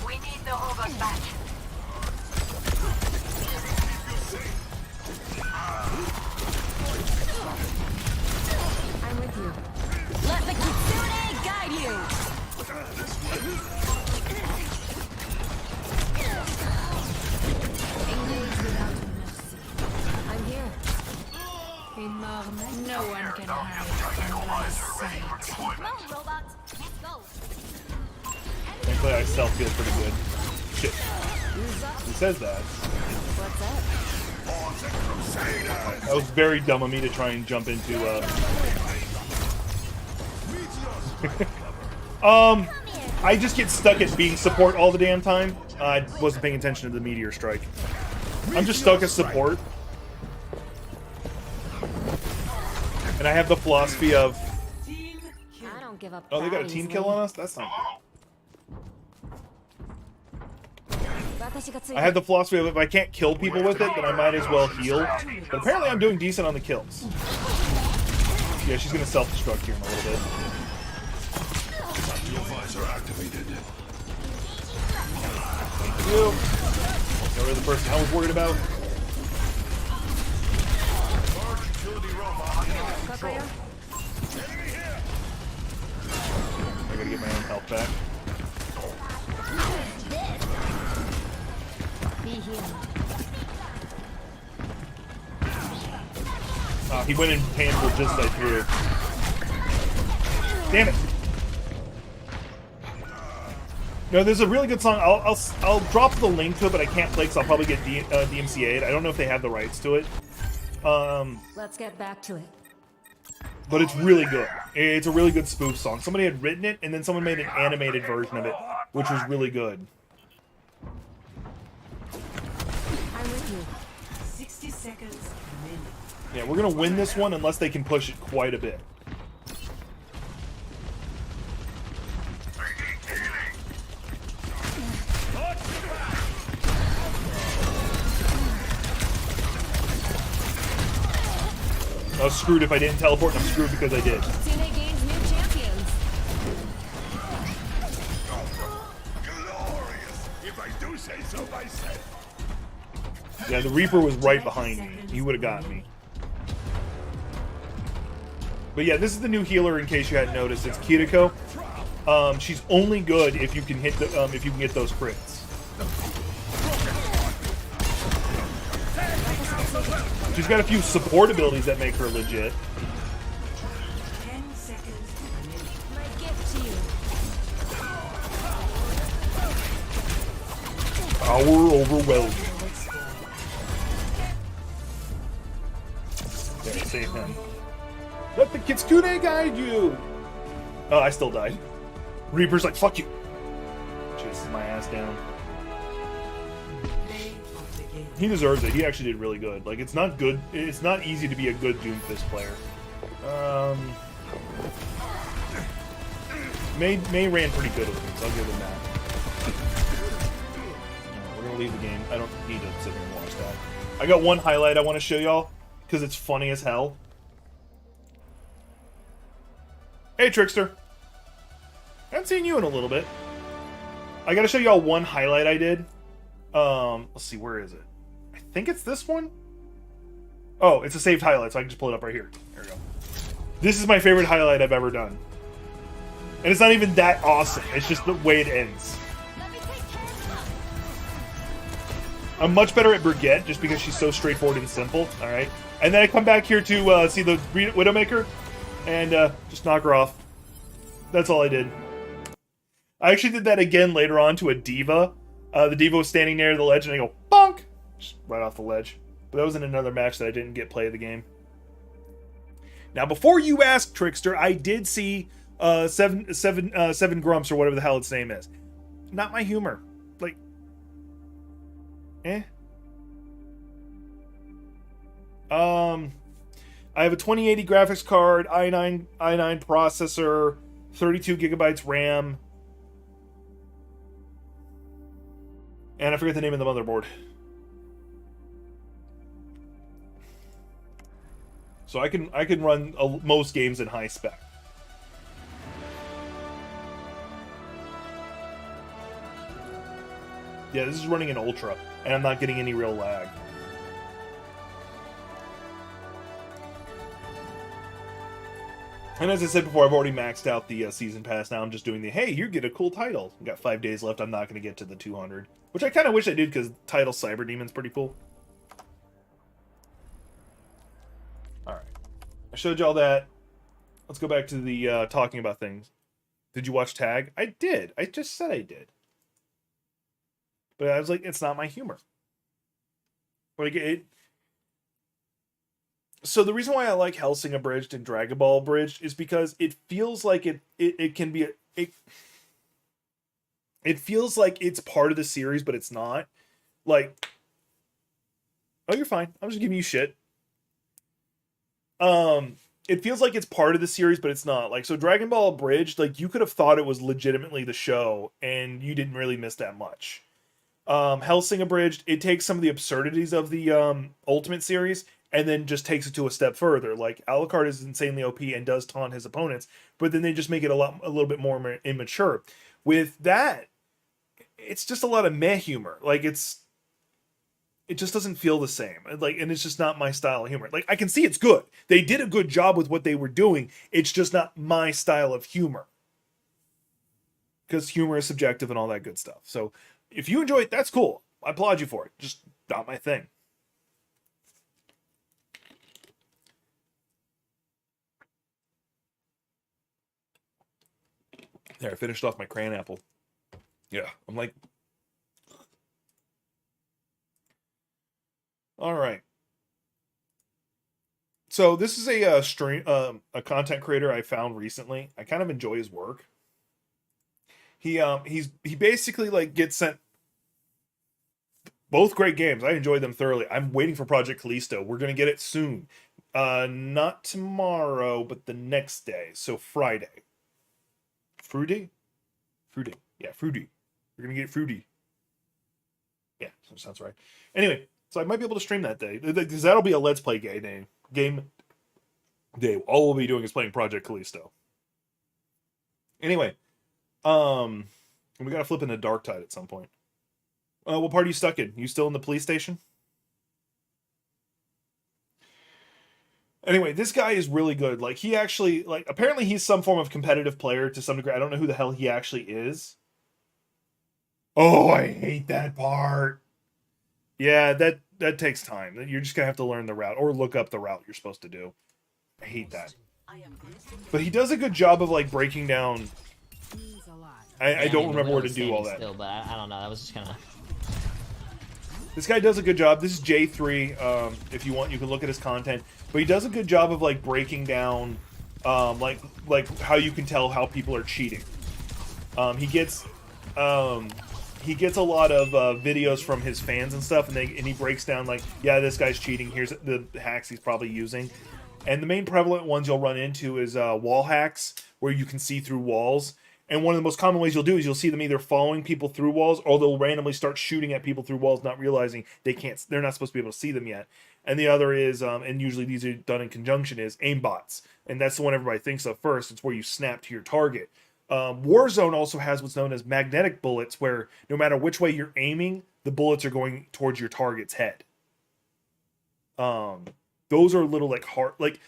We need the robot back. I'm with you. Let the Kitsune guide you. I'm here. No one can hide from my sight. Come on, robot. Let's go. Thankfully, I self feel pretty good. Shit. Who says that? What's up? That was very dumb of me to try and jump into. I just get stuck at being support all the damn time. I wasn't paying attention to the meteor strike. I'm just stuck as support. And I have the philosophy of, I don't give up. oh, they got a that team easily. kill on us? That's not good. I have the philosophy of if I can't kill people with it, then I might as well heal. But apparently I'm doing decent on the kills. Yeah, she's gonna self-destruct here in a little bit. Thank you. Got rid of the person I was worried about. I gotta get my own health back. Be healed. He went in painful just as I threw. Damn it! No, there's a really good song. I'll drop the link to it, but I can't play because I'll probably get DMCA'd. I don't know if they have the rights to it. Let's get back to it. But it's really good. It's a really good spoof song. Somebody had written it, and then someone made an animated version of it, which was really good. I'm with you. 60 seconds remaining. Yeah, we're gonna win this one unless they can push it quite a bit. I was screwed if I didn't teleport, and I'm screwed because I did. Teammate gains new champions. Glorious, if I do say so myself. Yeah, the Reaper was right behind me. He would have gotten me. But yeah, this is the new healer. In case you hadn't noticed, it's Kiriko. She's only good if you can hit the if you can get those crits. She's got a few support abilities that make her legit. 10 seconds remaining. My gift to you. Power overwhelming. Okay, save him. Let the Kitsune guide you! Oh, I still died. Reaper's like, fuck you! Chases my ass down. Play of the game. He deserves it. He actually did really good. Like, it's not good. It's not easy to be a good Doomfist player. May ran pretty good with things. I'll give him that. Alright, we're gonna leave the game. I don't need to sit here and watch that. I got one highlight I want to show y'all because it's funny as hell. Hey, Trickster. I haven't seen you in a little bit. I gotta show y'all one highlight I did. Let's see, where is it? I think it's this one. Oh, it's a saved highlight, so I can just pull it up right here. There we go. This is my favorite highlight I've ever done. And it's not even that awesome. It's just the way it ends. Let me take care of them. I'm much better at Brigitte, just because she's so straightforward and simple. Alright. And then I come back here to see the Widowmaker, and just knock her off. That's all I did. I actually did that again later on to a Diva. The Diva was standing near the ledge, and I go, bonk! Just right off the ledge. But that was in another match that I didn't get play of the game. Now, before you ask, Trickster, I did see seven Grumps, or whatever the hell its name is. Not my humor. Like, eh. I have a 2080 graphics card, i9 processor, 32 gigabytes RAM, and I forget the name of the motherboard. So I can run most games in high spec. Yeah, this is running in ultra, and I'm not getting any real lag. And as I said before, I've already maxed out the season pass. Now I'm just doing the, hey, you get a cool title. I've got 5 days left. I'm not going to get to the 200. Which I kind of wish I did, because title Cyber Demon's pretty cool. Alright. I showed y'all that. Let's go back to the talking about things. Did you watch Tag? I did. I just said I did. But I was like, it's not my humor. Like, it... So the reason why I like Hellsing Abridged and Dragon Ball Abridged is because it feels like it can be it feels like it's part of the series, but it's not. Like, oh, you're fine. I'm just giving you shit. It feels like it's part of the series, but it's not. Like, so Dragon Ball Abridged, like, you could have thought it was legitimately the show, and you didn't really miss that much. Hellsing Abridged, it takes some of the absurdities of the Ultimate series and then just takes it to a step further. Like, Alucard is insanely OP and does taunt his opponents, but then they just make it a little bit more immature. With that, it's just a lot of meh humor. Like, it just doesn't feel the same. Like, and it's just not my style of humor. Like, I can see it's good. They did a good job with what they were doing. It's just not my style of humor. Because humor is subjective and all that good stuff. So, if you enjoy it, that's cool. I applaud you for it. Just not my thing. There, I finished off my crayon apple. Yeah, I'm like, all right. So this is a content creator I found recently. I kind of enjoy his work. He basically like gets sent both great games. I enjoyed them thoroughly. I'm waiting for Project Callisto. We're gonna get it soon. Not tomorrow, but the next day. So Friday. Fruity? Fruity. Yeah, Fruity. We're gonna get Fruity. Yeah, that sounds right. Anyway, so I might be able to stream that day. Because that'll be a Let's Play game day. All we'll be doing is playing Project Callisto. Anyway, we gotta flip into Dark Tide at some point. What part are you stuck in? You still in the police station? Anyway, this guy is really good. Like, he actually, like, apparently he's some form of competitive player to some degree. I don't know who the hell he actually is. Oh, I hate that part. Yeah, that takes time. You're just gonna have to learn the route or look up the route you're supposed to do. I hate that. But he does a good job of like breaking down. I don't remember where to do all that. Still, but I don't know. That was just kind of. This guy does a good job. This is J3. If you want, you can look at his content. But he does a good job of like breaking down, like how you can tell how people are cheating. He gets a lot of videos from his fans and stuff, and he breaks down like, yeah, this guy's cheating. Here's the hacks he's probably using. And the main prevalent ones you'll run into is wall hacks, where you can see through walls. And one of the most common ways you'll do is you'll see them either following people through walls, or they'll randomly start shooting at people through walls, not realizing they're not supposed to be able to see them yet. And the other is, and usually these are done in conjunction, is aimbots. And that's the one everybody thinks of first. It's where you snap to your target. Warzone also has what's known as magnetic bullets, where no matter which way you're aiming, the bullets are going towards your target's head. Those are a little like hard, like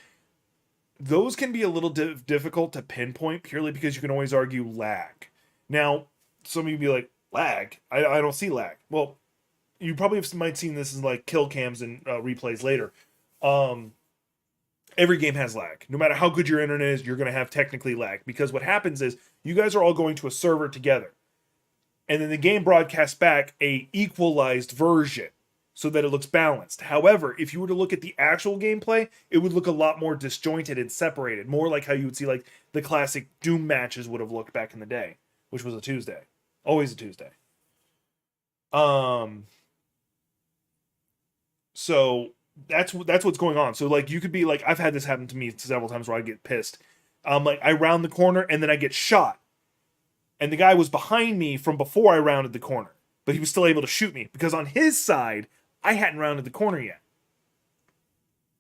those can be a little difficult to pinpoint purely because you can always argue lag. Now, some of you be like, lag? I don't see lag. Well, you probably might seen this in like kill cams and replays later. Every game has lag. No matter how good your internet is, you're going to have technically lag. Because what happens is, you guys are all going to a server together. And then the game broadcasts back a equalized version, so that it looks balanced. However, if you were to look at the actual gameplay, it would look a lot more disjointed and separated. More like how you would see like the classic Doom matches would have looked back in the day, which was a Tuesday. Always a Tuesday. So that's what's going on. So like you could be like, I've had this happen to me several times where I get pissed. Like I round the corner and then I get shot. And the guy was behind me from before I rounded the corner, but he was still able to shoot me because on his side, I hadn't rounded the corner yet.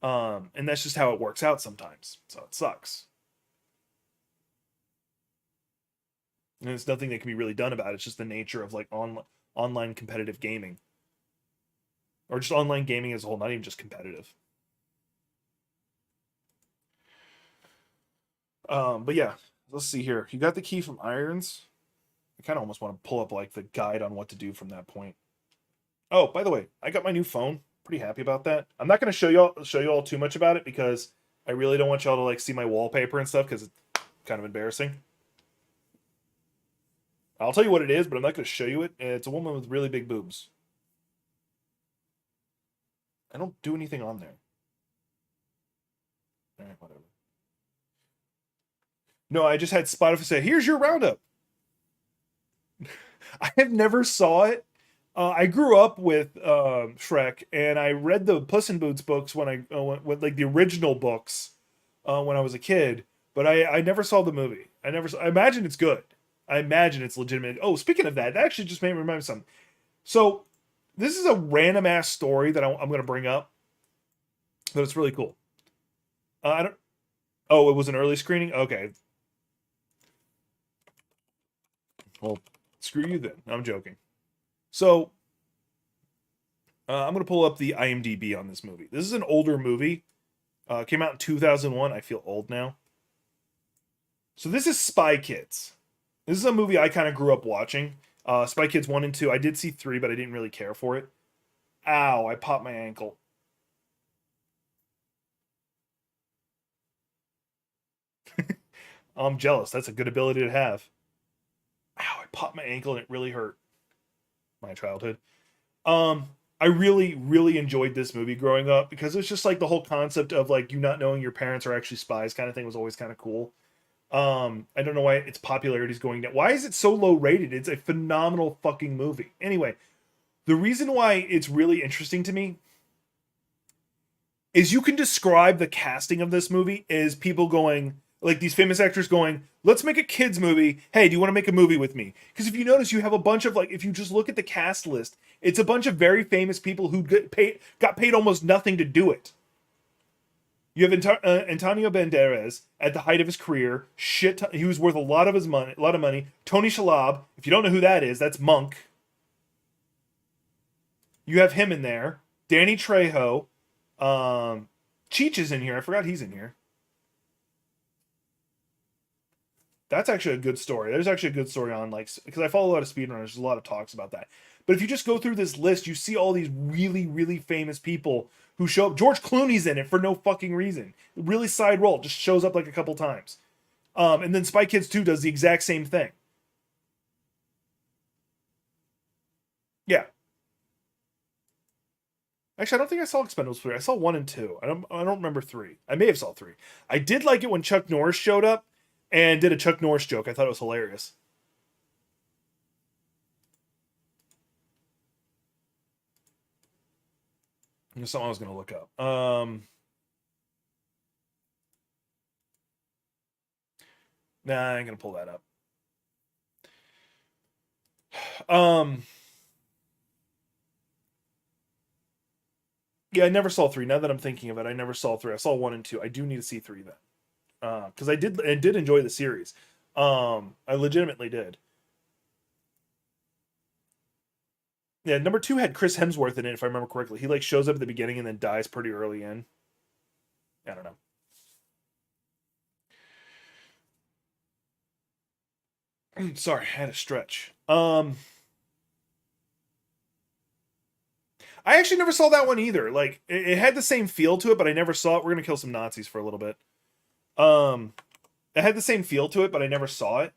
And that's just how it works out sometimes. So it sucks. And there's nothing that can be really done about it. It's just the nature of like online competitive gaming. Or just online gaming as a whole, not even just competitive. But yeah, let's see here. You got the key from Irons. I kind of almost want to pull up like the guide on what to do from that point. Oh, by the way, I got my new phone. Pretty happy about that. I'm not going to show you all too much about it because I really don't want y'all to like see my wallpaper and stuff because it's kind of embarrassing. I'll tell you what it is, but I'm not going to show you it. It's a woman with really big boobs. I don't do anything on there. All right, whatever. No, I just had Spotify say, "Here's your roundup." I have never saw it. I grew up with Shrek, and I read the Puss in Boots books when I went like the original books when I was a kid. But I never saw the movie. I imagine it's good. I imagine it's legitimate. Oh, speaking of that, that actually just made me remember something. So this is a random ass story that I'm going to bring up, but it's really cool. I don't. Oh, it was an early screening. Okay. Well, screw you then. I'm joking. So, I'm going to pull up the IMDb on this movie. This is an older movie. Came out in 2001. I feel old now. So this is Spy Kids. This is a movie I kind of grew up watching. Spy Kids 1 and 2. I did see 3, but I didn't really care for it. Ow, I popped my ankle. I'm jealous. That's a good ability to have. Ow, I popped my ankle and it really hurt. My childhood. I really, really enjoyed this movie growing up because it's just like the whole concept of like you not knowing your parents are actually spies kind of thing was always kind of cool. I don't know why its popularity is going down. Why is it so low rated? It's a phenomenal fucking movie. Anyway, the reason why it's really interesting to me is you can describe the casting of this movie as people going, like these famous actors going, let's make a kids movie. Hey, do you want to make a movie with me? Because if you notice, you have a bunch of like, if you just look at the cast list, it's a bunch of very famous people who got paid almost nothing to do it. You have Antonio Banderas at the height of his career. He was worth a lot of money. Tony Shalhoub, if you don't know who that is, that's Monk. You have him in there. Danny Trejo. Cheech is in here. I forgot he's in here. That's actually a good story. There's actually a good story on, like, because I follow a lot of speedrunners. There's a lot of talks about that. But if you just go through this list, you see all these really, really famous people who show up. George Clooney's in it for no fucking reason. Really side role. Just shows up like a couple times. And then Spy Kids 2 does the exact same thing. Yeah. Actually, I don't think I saw Expendables 3. I saw 1 and 2. I don't remember 3. I may have saw 3. I did like it when Chuck Norris showed up and did a Chuck Norris joke. I thought it was hilarious. There's something I was going to look up. Nah, I ain't going to pull that up. Yeah, I never saw 3. Now that I'm thinking of it, I never saw 3. I saw 1 and 2. I do need to see 3 then. Because I did enjoy the series. I legitimately did. Yeah, number 2 had Chris Hemsworth in it, if I remember correctly. He like shows up at the beginning and then dies pretty early in. I don't know. Sorry, I had a stretch. I actually never saw that one either. Like, it had the same feel to it, but I never saw it. We're gonna kill some Nazis for a little bit. It had the same feel to it, but I never saw it.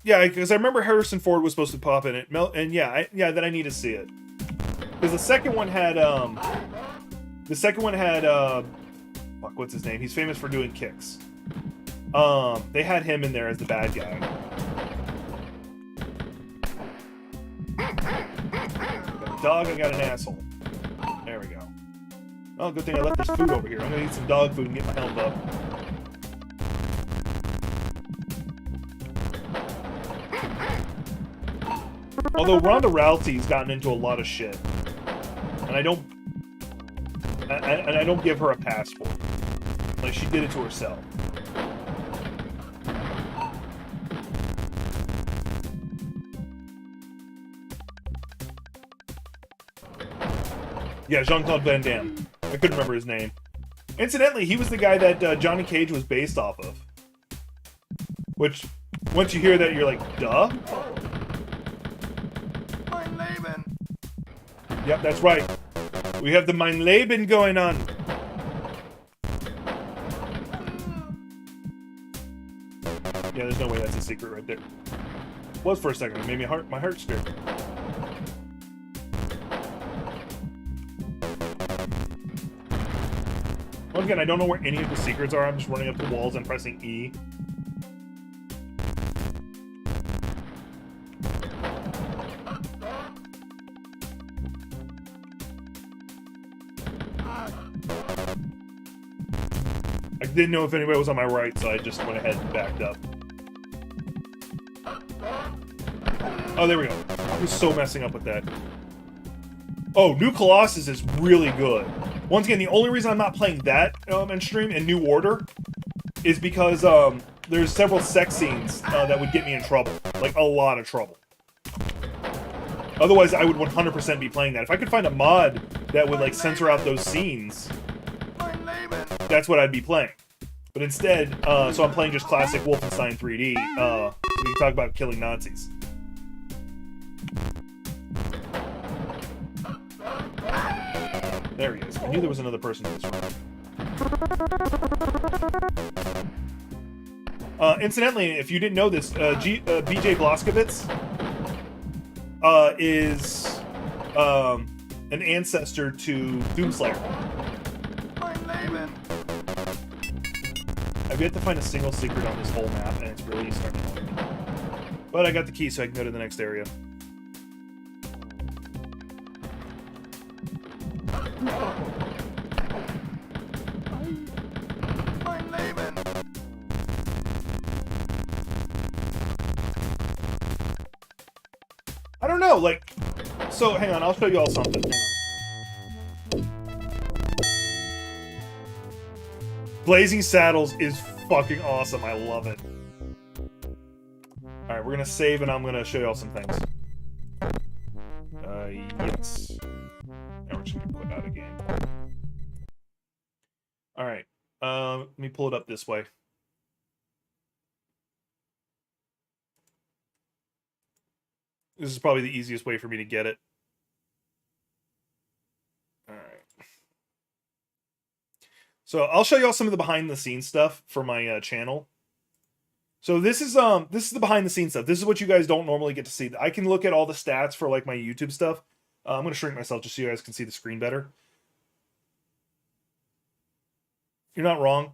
Yeah, because I remember Harrison Ford was supposed to pop in it, and then I need to see it. Because the second one had fuck, what's his name? He's famous for doing kicks. They had him in there as the bad guy. I got a dog, I got an asshole. There we go. Oh, good thing I left this food over here. I'm gonna eat some dog food and get my health up. Although Ronda Rousey's gotten into a lot of shit, and I don't give her a pass for it. Like, she did it to herself. Yeah, Jean-Claude Van Damme. I couldn't remember his name. Incidentally, he was the guy that Johnny Cage was based off of. Which, once you hear that, you're like, duh? Mein Leben! Yep, that's right. We have the Mein Leben going on. Yeah, there's no way that's a secret right there. Was for a second. It made me my heart scared. Once again, I don't know where any of the secrets are. I'm just running up the walls and pressing E. I didn't know if anybody was on my right, so I just went ahead and backed up. Oh, there we go. I was so messing up with that. Oh, New Colossus is really good. Once again, the only reason I'm not playing that in stream in New Order is because there's several sex scenes that would get me in trouble. Like, a lot of trouble. Otherwise, I would 100% be playing that. If I could find a mod that would, like, censor out those scenes, that's what I'd be playing. But instead, so I'm playing just classic Wolfenstein 3D We can talk about killing Nazis. There he is. I knew there was another person in this room. Incidentally, if you didn't know this, BJ Blazkowicz is an ancestor to Doomslayer. I've yet to find a single secret on this whole map, and it's really starting to annoy me. But I got the key, so I can go to the next area. I don't know, like, so hang on, I'll show you all something. Blazing Saddles is fucking awesome. I love it. Alright, we're gonna save and I'm gonna show you all some things. Yes. And we're just gonna quit out again. Alright. Let me pull it up this way. This is probably the easiest way for me to get it. Alright. So I'll show you all some of the behind the scenes stuff for my channel. So this is the behind the scenes stuff. This is what you guys don't normally get to see. I can look at all the stats for like my YouTube stuff. I'm gonna shrink myself just so you guys can see the screen better. You're not wrong.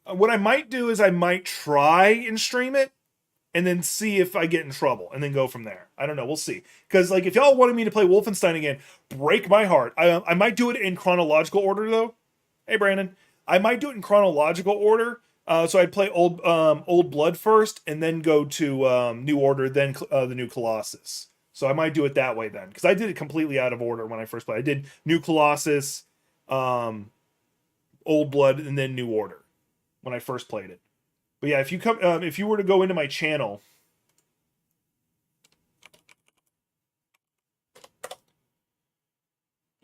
What I might do is I might try and stream it and then see if I get in trouble and then go from there. I don't know. We'll see. Because like if y'all wanted me to play Wolfenstein again, break my heart. I might do it in chronological order though. Hey Brandon, I might do it in chronological order. So I'd play Old Blood first and then go to New Order, then the New Colossus. So I might do it that way then, because I did it completely out of order when I first played. I did New Colossus, Old Blood, and then New Order when I first played it. But yeah, if you come, if you were to go into my channel,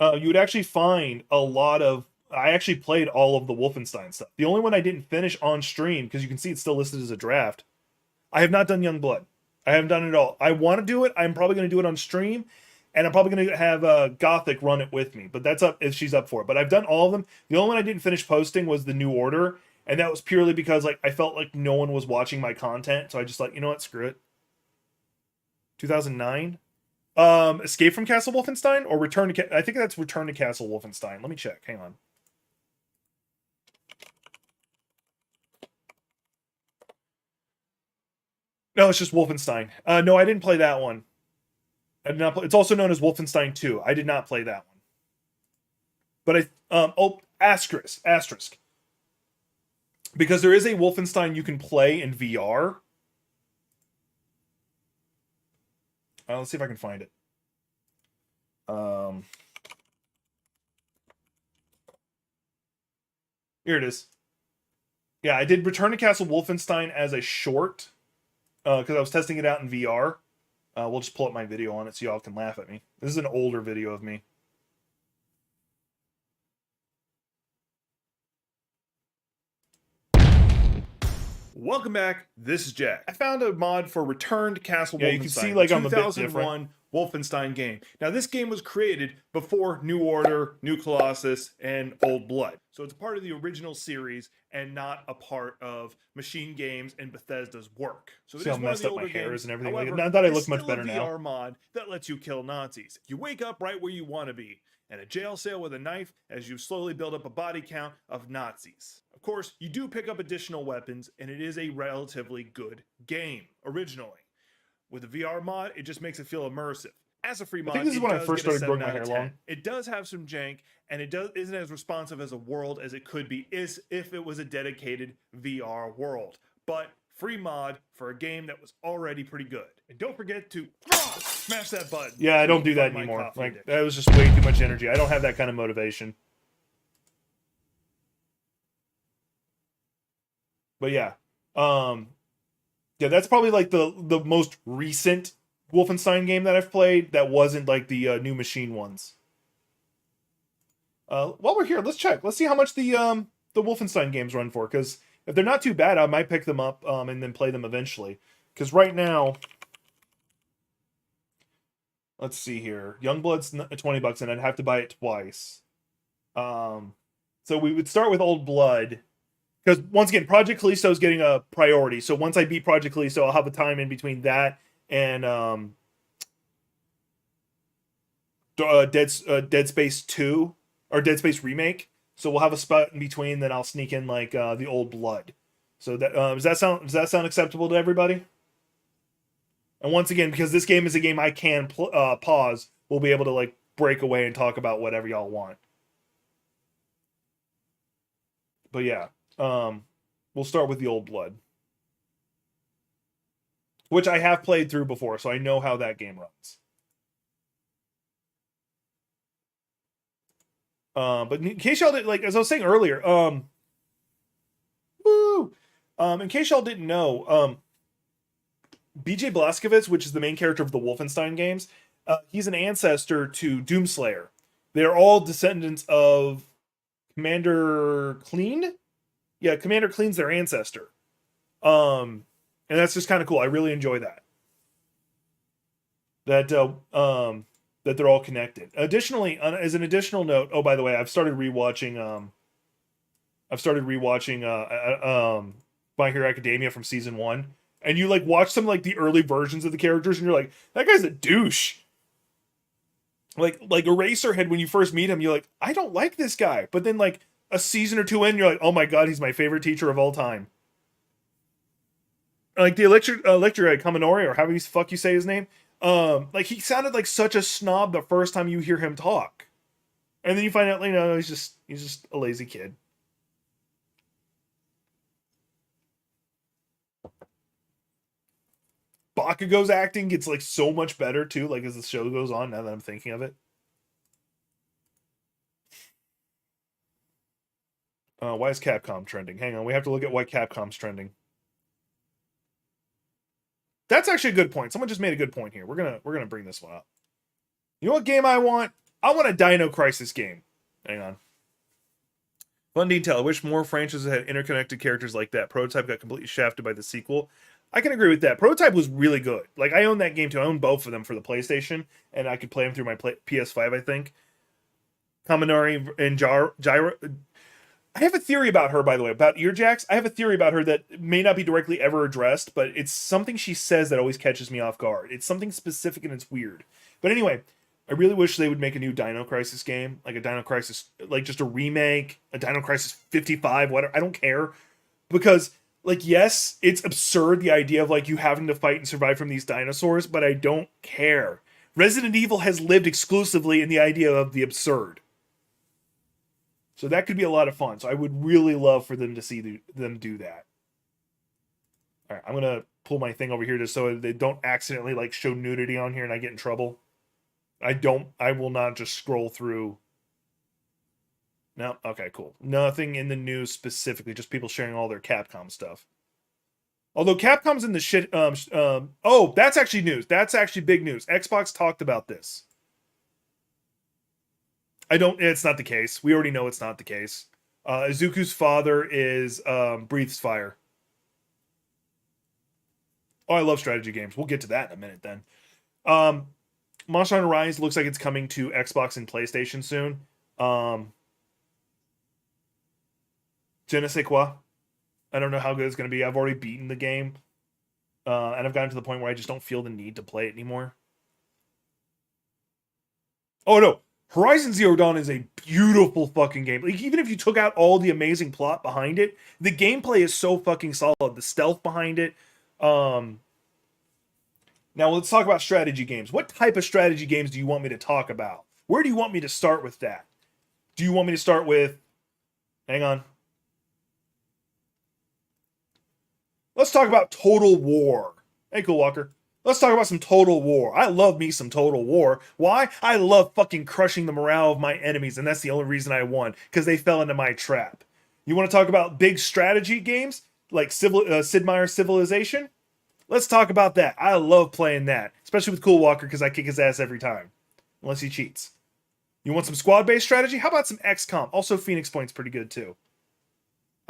you would actually find a lot of. I actually played all of the Wolfenstein stuff. The only one I didn't finish on stream, because you can see it's still listed as a draft. I have not done Young Blood. I haven't done it at all. I want to do it. I'm probably going to do it on stream, and I'm probably going to have Gothic run it with me. But that's up if she's up for it. But I've done all of them. The only one I didn't finish posting was the New Order, and that was purely because like I felt like no one was watching my content, so I just like, you know what, screw it. 2009. Escape from Castle Wolfenstein or Return to I think that's Return to Castle Wolfenstein. Let me check. Hang on. No, it's just Wolfenstein. No, I didn't play that one. I did not play. It's also known as Wolfenstein 2. I did not play that one. But asterisk. Because there is a Wolfenstein you can play in VR. Let's see if I can find it. Here it is. Yeah, I did Return to Castle Wolfenstein as a short. Because I was testing it out in VR. We'll just pull up my video on it so y'all can laugh at me. This is an older video of me. Welcome back. This is Jack. I found a mod for Return to Castle Wolfenstein. You can see like I'm a bit different. Wolfenstein game. Now this game was created before New Order, New Colossus, and Old Blood. So it's part of the original series and not a part of Machine Games and Bethesda's work. So it is one of the older games. And everything. However, I thought I looked much better now. VR mod that lets you kill Nazis. You wake up right where you want to be, in a jail cell with a knife as you slowly build up a body count of Nazis. Of course, you do pick up additional weapons, and it is a relatively good game originally. With the VR mod, it just makes it feel immersive. As a free mod, I think this is when I first started growing my hair long. It does have some jank, and it isn't as responsive as a world as it could be if it was a dedicated VR world. But free mod for a game that was already pretty good. And don't forget to smash that button. Yeah, I don't do that anymore. Like that was just way too much energy. I don't have that kind of motivation. But yeah. Yeah, that's probably like the most recent Wolfenstein game that I've played that wasn't like the New Machine ones. While we're here, let's check. Let's see how much the Wolfenstein games run for, because If they're not too bad, I might pick them up and then play them eventually. Because right now, let's see here. Youngblood's $20 and I'd have to buy it twice. So we would start with Old Blood. Because once again, Project Callisto is getting a priority. So once I beat Project Callisto, I'll have a time in between that and Dead Space 2 or Dead Space Remake. So we'll have a spot in between. Then I'll sneak in like the Old Blood. So that does that sound acceptable to everybody? And once again, because this game is a game I can pause, we'll be able to like break away and talk about whatever y'all want. But yeah, we'll start with the Old Blood, which I have played through before, so I know how that game runs. But in case y'all didn't, like, as I was saying earlier, in case y'all didn't know, BJ Blazkowicz, which is the main character of the Wolfenstein games, he's an ancestor to Doomslayer. They're all descendants of Commander Clean. Yeah, Commander Clean's their ancestor. And that's just kind of cool. I really enjoy that. That they're all connected. Additionally, as an additional note, oh, by the way, I've started rewatching My Hero Academia from season 1. And you like watch some like the early versions of the characters and you're like, that guy's a douche. Like Eraserhead, when you first meet him, you're like, I don't like this guy. But then like a season or two in, you're like, oh my god, he's my favorite teacher of all time. Like the Electric Kaminori, or however the fuck you say his name. Like he sounded like such a snob the first time you hear him talk. And then you find out, you know, he's just a lazy kid. Bakugo's acting gets like so much better too, like as the show goes on, now that I'm thinking of it. Why is Capcom trending? Hang on, we have to look at why Capcom's trending. That's actually a good point. Someone just made a good point here. We're gonna bring this one up. You know what game I want? I want a Dino Crisis game. Hang on. Fun detail. I wish more franchises had interconnected characters like that. Prototype got completely shafted by the sequel. I can agree with that. Prototype was really good. Like, I own that game too. I own both of them for the PlayStation, and I could play them through my PS5, I think. Kaminari and Gyro. I have a theory about her, by the way, about Earjacks. I have a theory about her that may not be directly ever addressed, but it's something she says that always catches me off guard. It's something specific and it's weird. But anyway, I really wish they would make a new Dino Crisis game. Like a Dino Crisis, like just a remake, a Dino Crisis 55, whatever. I don't care. Because... like, yes, it's absurd, the idea of, like, you having to fight and survive from these dinosaurs, but I don't care. Resident Evil has lived exclusively in the idea of the absurd. So that could be a lot of fun. So I would really love for them to see them do that. All right, I'm going to pull my thing over here just so they don't accidentally, like, show nudity on here and I get in trouble. I will not just scroll through... No? Okay, cool. Nothing in the news specifically, just people sharing all their Capcom stuff. Although Capcom's in the shit... oh, that's actually news. That's actually big news. Xbox talked about this. It's not the case. We already know it's not the case. Izuku's father is breathes fire. Oh, I love strategy games. We'll get to that in a minute then. Monster Hunter Rise looks like it's coming to Xbox and PlayStation soon. Je ne sais quoi. I don't know how good it's going to be. I've already beaten the game. And I've gotten to the point where I just don't feel the need to play it anymore. Oh, no. Horizon Zero Dawn is a beautiful fucking game. Like, even if you took out all the amazing plot behind it, the gameplay is so fucking solid. The stealth behind it. Now, let's talk about strategy games. What type of strategy games do you want me to talk about? Where do you want me to start with that? Do you want me to start with... Hang on. Let's talk about Total War. Hey, Cool Walker. Let's talk about some Total War. I love me some Total War. Why? I love fucking crushing the morale of my enemies, and that's the only reason I won, because they fell into my trap. You want to talk about big strategy games, like Sid Meier's Civilization? Let's talk about that. I love playing that, especially with Cool Walker, because I kick his ass every time, unless he cheats. You want some squad-based strategy? How about some XCOM? Also, Phoenix Point's pretty good, too.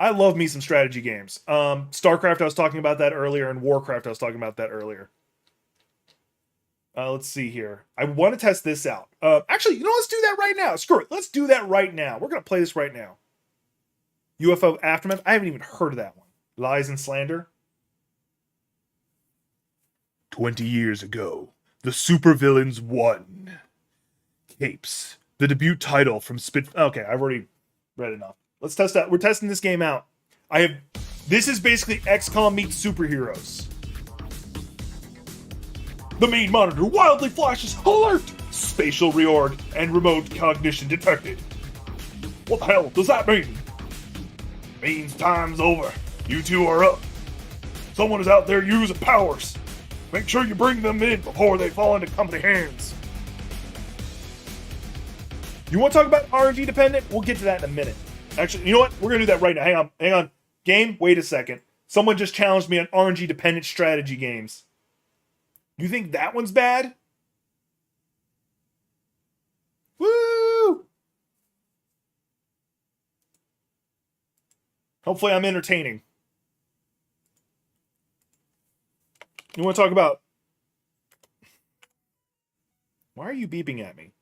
I love me some strategy games. StarCraft, I was talking about that earlier, and Warcraft, I was talking about that earlier. Let's see here. I want to test this out. Actually, you know, let's do that right now. Screw it. Let's do that right now. We're going to play this right now. UFO Aftermath. I haven't even heard of that one. Lies and Slander. 20 years ago, the supervillains won. Capes, the debut title from Spit. Okay, I've already read enough. Let's test that. We're testing this game out. This is basically XCOM meets superheroes. The main monitor wildly flashes alert! Spatial reorg and remote cognition detected. What the hell does that mean? Means time's over. You two are up. Someone is out there using powers. Make sure you bring them in before they fall into company hands. You want to talk about RNG dependent? We'll get to that in a minute. Actually, you know what? We're going to do that right now. Hang on. Game, wait a second. Someone just challenged me on RNG dependent strategy games. You think that one's bad? Woo! Hopefully I'm entertaining. You want to talk about... Why are you beeping at me?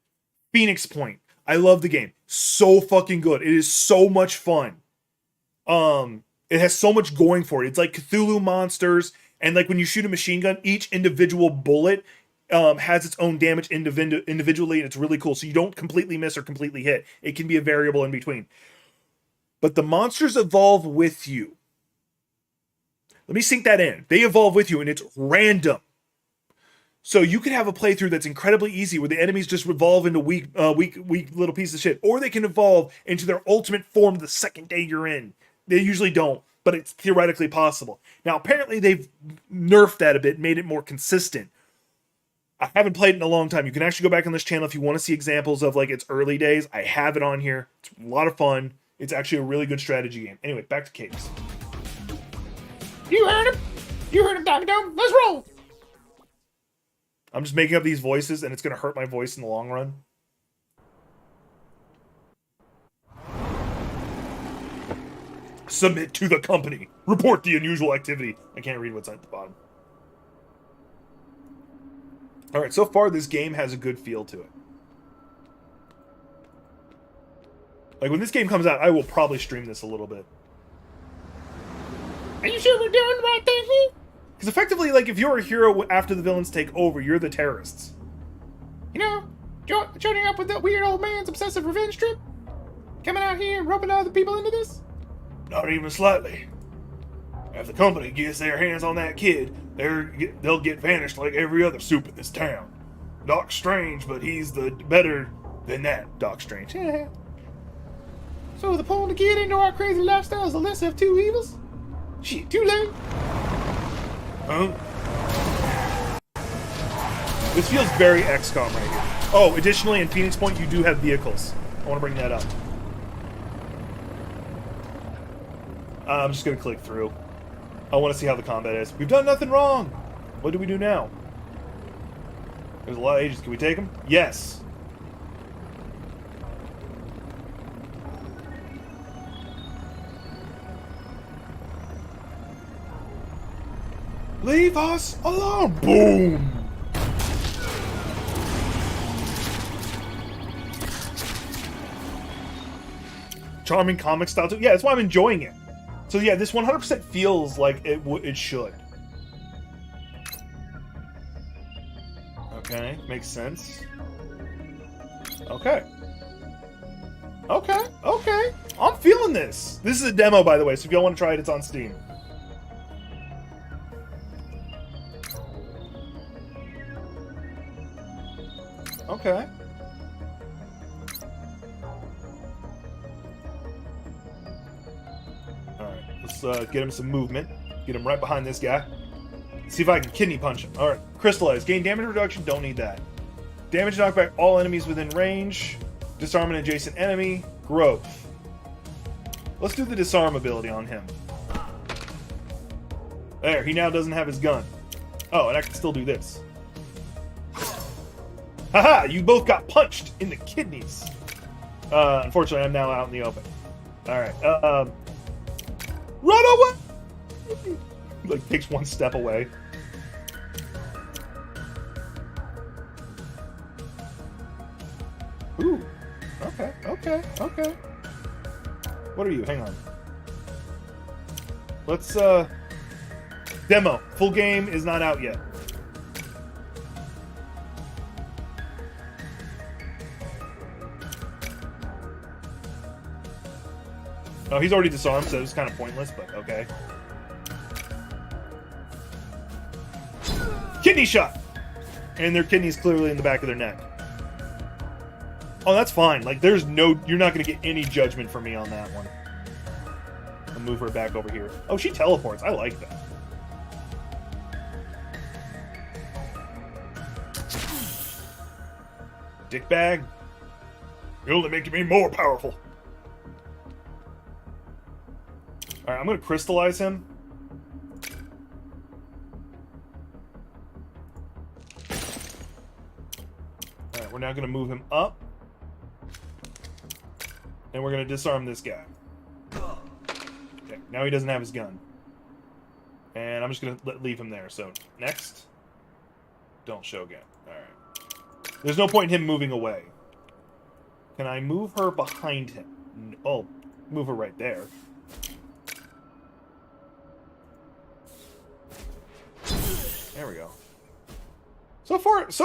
Phoenix Point. I love the game. So fucking good. It is so much fun. It has so much going for it. It's like Cthulhu monsters, and like when you shoot a machine gun, each individual bullet has its own damage individually, and it's really cool. So you don't completely miss or completely hit. It can be a variable in between. But the monsters evolve with you. Let me sink that in. They evolve with you, and it's random. So you can have a playthrough that's incredibly easy, where the enemies just evolve into weak little pieces of shit, or they can evolve into their ultimate form the second day you're in. They usually don't, but it's theoretically possible. Now, apparently they've nerfed that a bit, made it more consistent. I haven't played it in a long time. You can actually go back on this channel if you want to see examples of like its early days. I have it on here. It's a lot of fun. It's actually a really good strategy game. Anyway, back to Capes. You heard him. You heard him, Dr. Dome. Let's roll. I'm just making up these voices, and it's going to hurt my voice in the long run. Submit to the company. Report the unusual activity. I can't read what's at the bottom. Alright, so far this game has a good feel to it. Like, when this game comes out, I will probably stream this a little bit. Are you sure we're doing the right thing here? Because effectively, like, if you're a hero after the villains take over, you're the terrorists. You know, joining up with that weird old man's obsessive revenge trip? Coming out here and roping other people into this? Not even slightly. If the company gets their hands on that kid, they'll get vanished like every other soup in this town. Doc's strange, but he's the better than that, Doc Strange. So the pulling the kid into our crazy lifestyle is the lesser of two evils? Shit, too late. Huh? This feels very XCOM right here. Oh, additionally, in Phoenix Point, you do have vehicles. I want to bring that up. I'm just going to click through. I want to see how the combat is. We've done nothing wrong! What do we do now? There's a lot of agents. Can we take them? Yes! Leave us alone! Boom! Charming comic style too. Yeah, that's why I'm enjoying it. So yeah, this 100% feels like it should. Okay, makes sense. Okay. Okay. I'm feeling this. This is a demo, by the way, so if y'all want to try it, it's on Steam. Okay. Alright, let's get him some movement. Get him right behind this guy. See if I can kidney punch him. Alright, crystallize. Gain damage reduction, don't need that. Damage knockback all enemies within range. Disarm an adjacent enemy. Growth. Let's do the disarm ability on him. There, he now doesn't have his gun. Oh, and I can still do this. Haha, you both got punched in the kidneys. Unfortunately, I'm now out in the open. Alright, Run away! Like, takes one step away. Ooh. Okay, okay, okay. What are you? Hang on. Let's, demo. Full game is not out yet. Oh, he's already disarmed, so it's kind of pointless, but okay. Kidney shot! And their kidney's clearly in the back of their neck. Oh, that's fine. Like, there's no... You're not going to get any judgment from me on that one. I'll move her back over here. Oh, she teleports. I like that. Dickbag. You're only making me more powerful. Alright, I'm going to crystallize him. Alright, we're now going to move him up. And we're going to disarm this guy. Okay, now he doesn't have his gun. And I'm just going to leave him there. So, next. Don't show again. Alright. There's no point in him moving away. Can I move her behind him? Oh, move her right there. There we go. So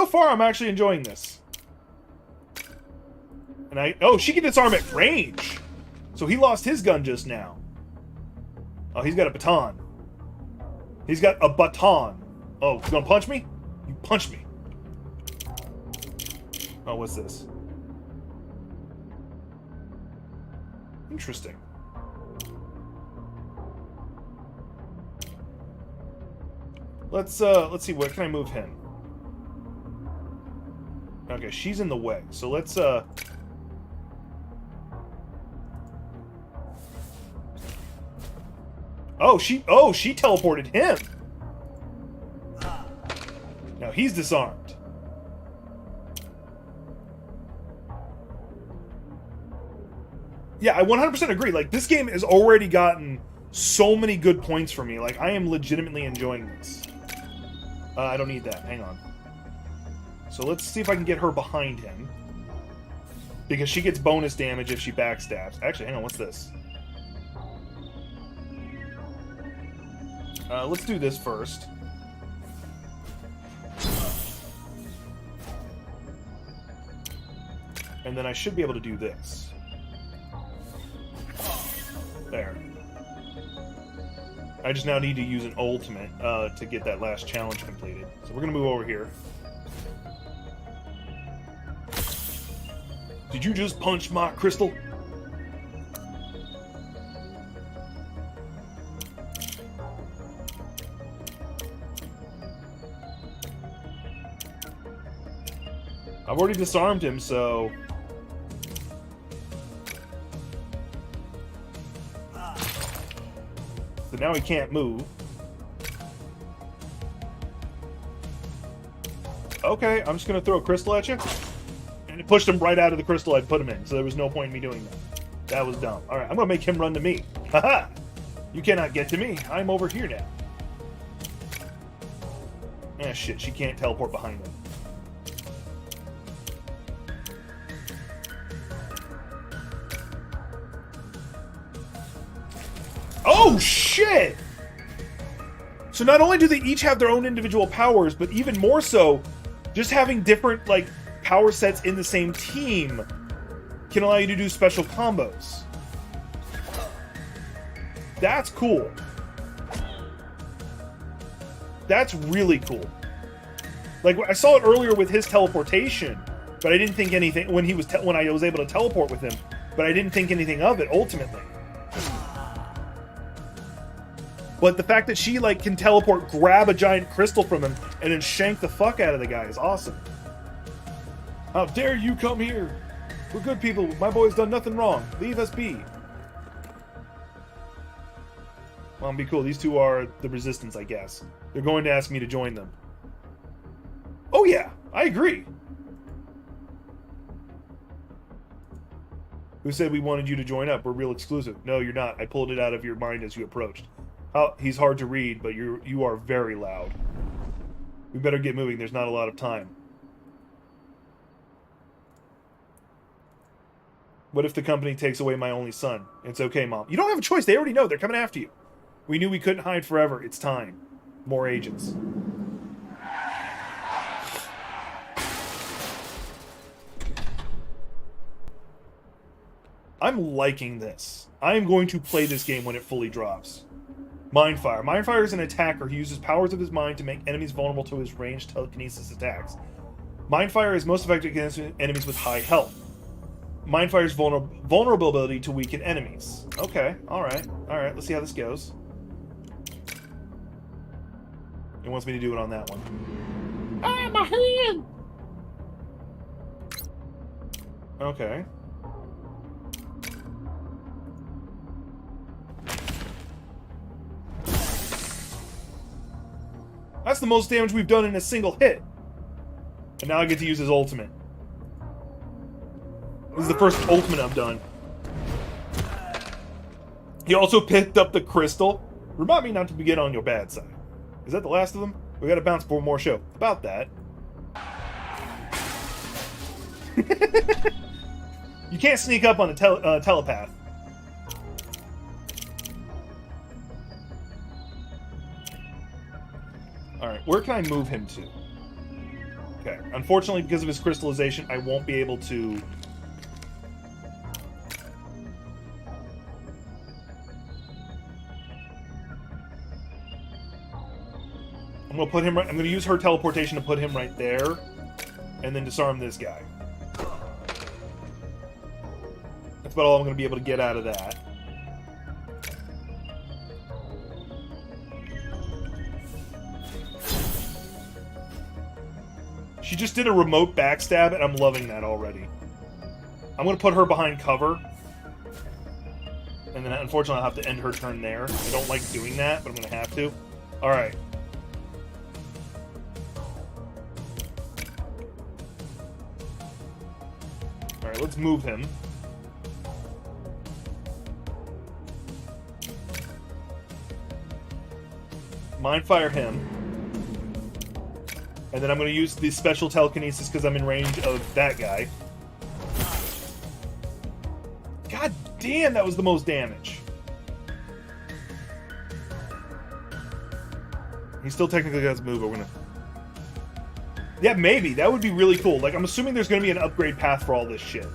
far, I'm actually enjoying this. And oh, she can disarm at range. So he lost his gun just now. Oh, he's got a baton. He's got a baton. Oh, you gonna punch me? You punch me. Oh, what's this? Interesting. Let's see, what can I move him? Okay, she's in the way. So let's Oh, she teleported him. Now he's disarmed. Yeah, I 100% agree. Like, this game has already gotten so many good points for me. Like, I am legitimately enjoying this. I don't need that. Hang on. So let's see if I can get her behind him. Because she gets bonus damage if she backstabs. Actually, hang on. What's this? Let's do this first. And then I should be able to do this. There. I just now need to use an ultimate to get that last challenge completed. So we're going to move over here. Did you just punch my crystal? I've already disarmed him, so... So now he can't move. Okay, I'm just going to throw a crystal at you. And it pushed him right out of the crystal I'd put him in, so there was no point in me doing that. That was dumb. Alright, I'm going to make him run to me. Haha! You cannot get to me. I'm over here now. Ah, shit, she can't teleport behind him. Oh, shit! So not only do they each have their own individual powers, but even more so, just having different, like, power sets in the same team can allow you to do special combos. That's cool. That's really cool. Like, I saw it earlier with his teleportation, but I didn't think anything when when I was able to teleport with him, but I didn't think anything of it ultimately. But the fact that she, like, can teleport, grab a giant crystal from him, and then shank the fuck out of the guy is awesome. How dare you come here? We're good people. My boy's done nothing wrong. Leave us be. Well, be cool. These two are the resistance, I guess. They're going to ask me to join them. Oh, yeah. I agree. Who said we wanted you to join up? We're real exclusive. No, you're not. I pulled it out of your mind as you approached. He's hard to read, but you are very loud. We better get moving. There's not a lot of time. What if the company takes away my only son? It's okay, Mom. You don't have a choice. They already know. They're coming after you. We knew we couldn't hide forever. It's time. More agents. I'm liking this. I am going to play this game when it fully drops. Mindfire. Mindfire is an attacker who uses powers of his mind to make enemies vulnerable to his ranged telekinesis attacks. Mindfire is most effective against enemies with high health. Mindfire's vulnerability to weaken enemies. Okay, alright. Alright, let's see how this goes. It wants me to do it on that one. Ah, my hand! Okay. That's the most damage we've done in a single hit. And now I get to use his ultimate. This is the first ultimate I've done. He also picked up the crystal. Remind me not to get on your bad side. Is that the last of them? We gotta bounce for more show. About that. You can't sneak up on a telepath. Alright, where can I move him to? Okay, unfortunately, because of his crystallization, I won't be able to... I'm gonna put him right... I'm gonna use her teleportation to put him right there, and then disarm this guy. That's about all I'm gonna be able to get out of that. She just did a remote backstab, and I'm loving that already. I'm going to put her behind cover. And then, unfortunately, I'll have to end her turn there. I don't like doing that, but I'm going to have to. Alright. Alright, let's move him. Mindfire him. And then I'm going to use the special telekinesis because I'm in range of that guy. God damn, that was the most damage. He still technically has a move. We're gonna... Yeah, maybe. That would be really cool. Like, I'm assuming there's going to be an upgrade path for all this shit.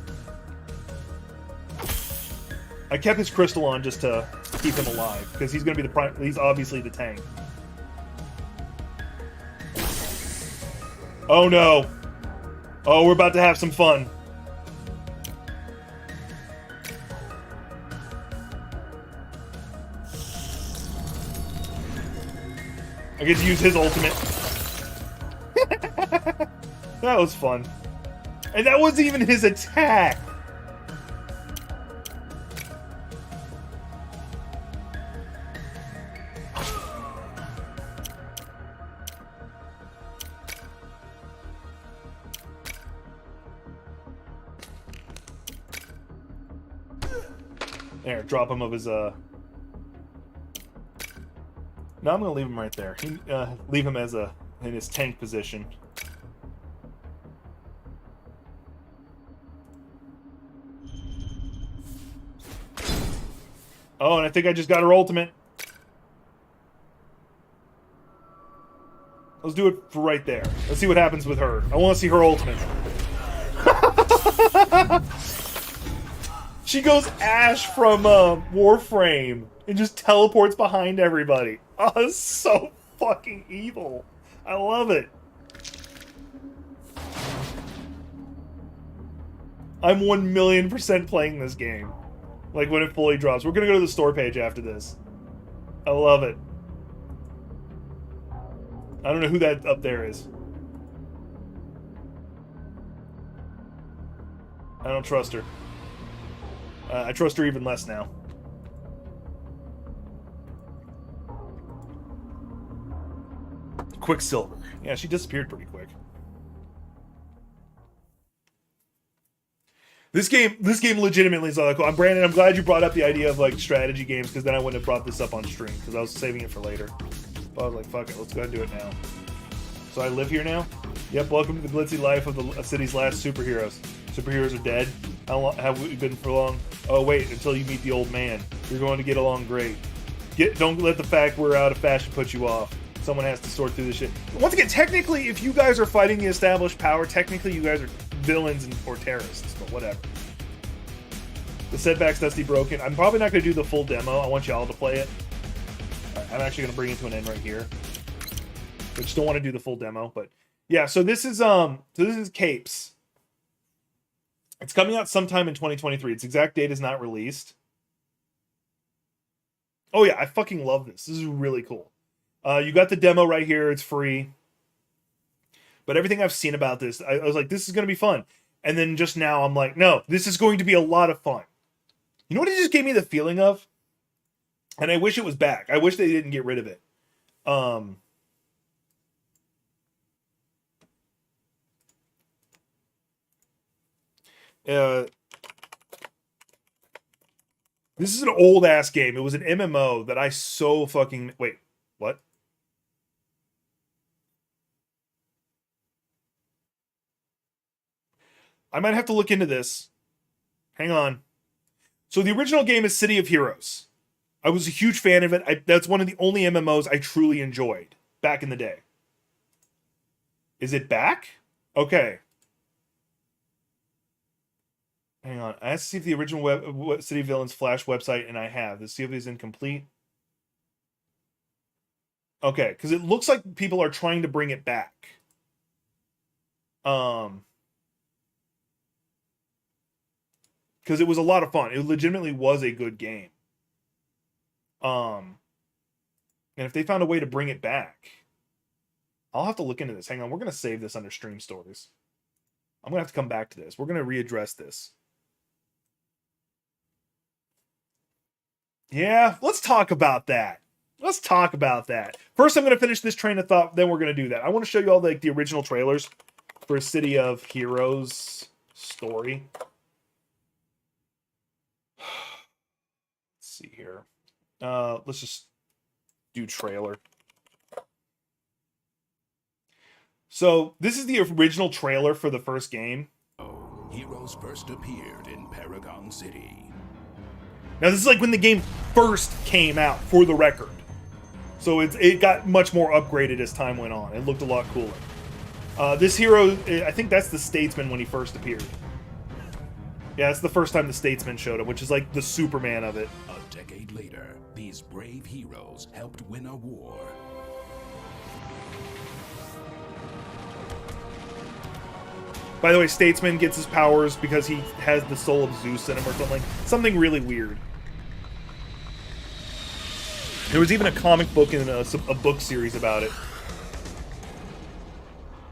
I kept his crystal on just to keep him alive because he's going to be the prime. He's obviously the tank. Oh no. Oh, we're about to have some fun. I get to use his ultimate. That was fun. And that wasn't even his attack. There, drop him of his, No, I'm gonna leave him right there. Leave him as in his tank position. Oh, and I think I just got her ultimate. Let's do it for right there. Let's see what happens with her. I want to see her ultimate. She goes Ash from Warframe and just teleports behind everybody. Oh, it's so fucking evil. I love it. I'm 1,000,000% playing this game. Like when it fully drops. We're gonna go to the store page after this. I love it. I don't know who that up there is. I don't trust her. I trust her even less now. Quicksilver. Yeah, she disappeared pretty quick. This game legitimately is a lot cool. I'm Brandon. I'm glad you brought up the idea of like strategy games because then I wouldn't have brought this up on stream because I was saving it for later. But I was like, fuck it, let's go ahead and do it now. So I live here now. Yep. Welcome to the glitzy life of the city's last superheroes. Superheroes are dead. How long have we been for long? Oh wait, until you meet the old man. You're going to get along great. Don't let the fact we're out of fashion put you off. Someone has to sort through this shit. Once again, technically, if you guys are fighting the established power, technically you guys are villains or terrorists, but whatever. The setback's dusty broken. I'm probably not going to do the full demo. I want y'all to play it. I'm actually going to bring it to an end right here. I just don't want to do the full demo, but yeah. So this is Capes. It's coming out sometime in 2023. Its exact date is not released. Oh yeah, I fucking love this. This is really cool. You got the demo right here. It's free. But everything I've seen about this, I was like, this is going to be fun. And then just now, I'm like, no, this is going to be a lot of fun. You know what it just gave me the feeling of? And I wish it was back. I wish they didn't get rid of it. This is an old-ass game. It was an MMO that I so fucking... Wait, what? I might have to look into this. Hang on. So the original game is City of Heroes. I was a huge fan of it. That's one of the only MMOs I truly enjoyed back in the day. Is it back? Okay. Hang on. I have to see if the original City Villains Flash website, and I have. Let's see if it's incomplete. Okay, because it looks like people are trying to bring it back. Because it was a lot of fun. It legitimately was a good game. And if they found a way to bring it back, I'll have to look into this. Hang on, we're going to save this under stream stories. I'm going to have to come back to this. We're going to readdress this. Yeah, let's talk about that. Let's talk about that. First, I'm going to finish this train of thought, then we're going to do that. I want to show you all the original trailers for City of Heroes story. Let's see here. Let's just do trailer. So, this is the original trailer for the first game. Heroes first appeared in Paragon City. Now, this is like when the game first came out, for the record. So it got much more upgraded as time went on. It looked a lot cooler. This hero, I think that's the Statesman when he first appeared. Yeah, that's the first time the Statesman showed up, which is like the Superman of it. A decade later, these brave heroes helped win a war. By the way, Statesman gets his powers because he has the soul of Zeus in him or something. Something really weird. There was even a comic book and a book series about it.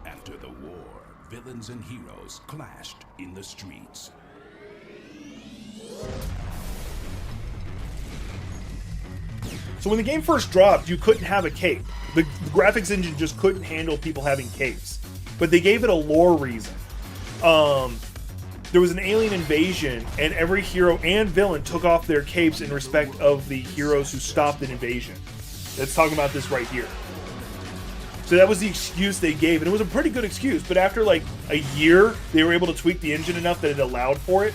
After the war, villains and heroes clashed in the streets. So when the game first dropped, you couldn't have a cape. The graphics engine just couldn't handle people having capes. But they gave it a lore reason. There was an alien invasion, and every hero and villain took off their capes in respect of the heroes who stopped an invasion. Let's talk about this right here. So that was the excuse they gave, and it was a pretty good excuse, but after like a year, they were able to tweak the engine enough that it allowed for it.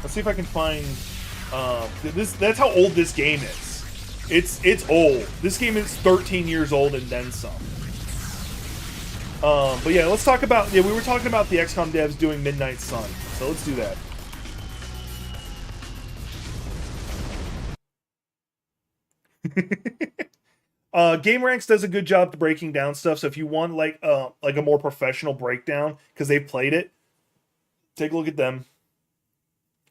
Let's see if I can find this. That's how old this game is. It's old. This game is 13 years old and then some. But yeah, let's talk about... Yeah, we were talking about the XCOM devs doing Midnight Sun. So let's do that. GameRanks does a good job to breaking down stuff. So if you want like a more professional breakdown, because they've played it, take a look at them.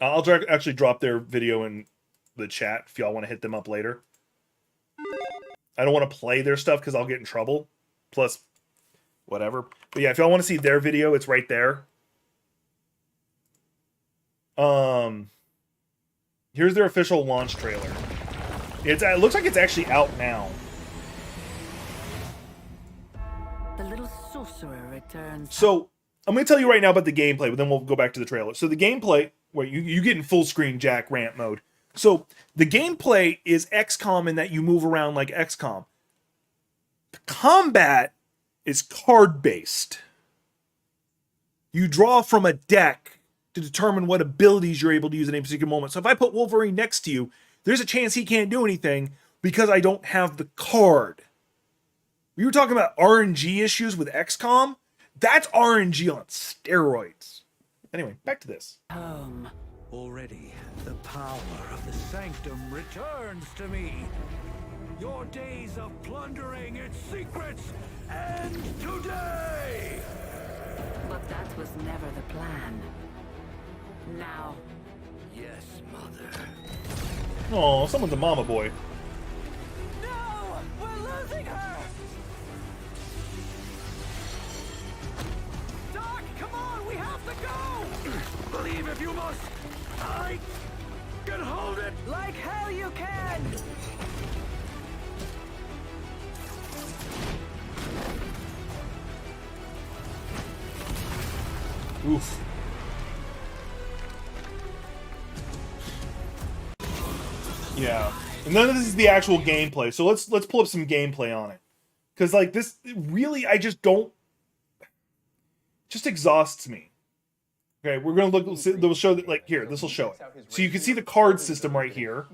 I'll actually drop their video in the chat if y'all want to hit them up later. I don't want to play their stuff because I'll get in trouble. Plus, whatever. But yeah, if y'all want to see their video, it's right there. Here's their official launch trailer. It looks like it's actually out now. sorcerer returns. So I'm going to tell you right now about the gameplay, but then we'll go back to the trailer. So the gameplay, where you get in full screen Jack rant mode. So the gameplay is XCOM in that you move around like XCOM. The combat is card-based. You draw from a deck to determine what abilities you're able to use at any particular moment. So if I put Wolverine next to you, there's a chance he can't do anything because I don't have the card. We were talking about RNG issues with XCOM. That's RNG on steroids. Anyway, back to this. Home. Already, the power of the sanctum returns to me. Your days of plundering its secrets end today! But that was never the plan. Now, Yes, Mother. Oh, someone's a mama boy. No! We're losing her! Doc, come on! We have to go! Believe if you must! I can hold it! Like hell you can! Oof. Yeah. And none of this is the actual gameplay. So let's pull up some gameplay on it. Cause like this really I just don't just exhausts me. Okay, we're gonna look they'll show that like here, this will show it. So you can see the card system right here.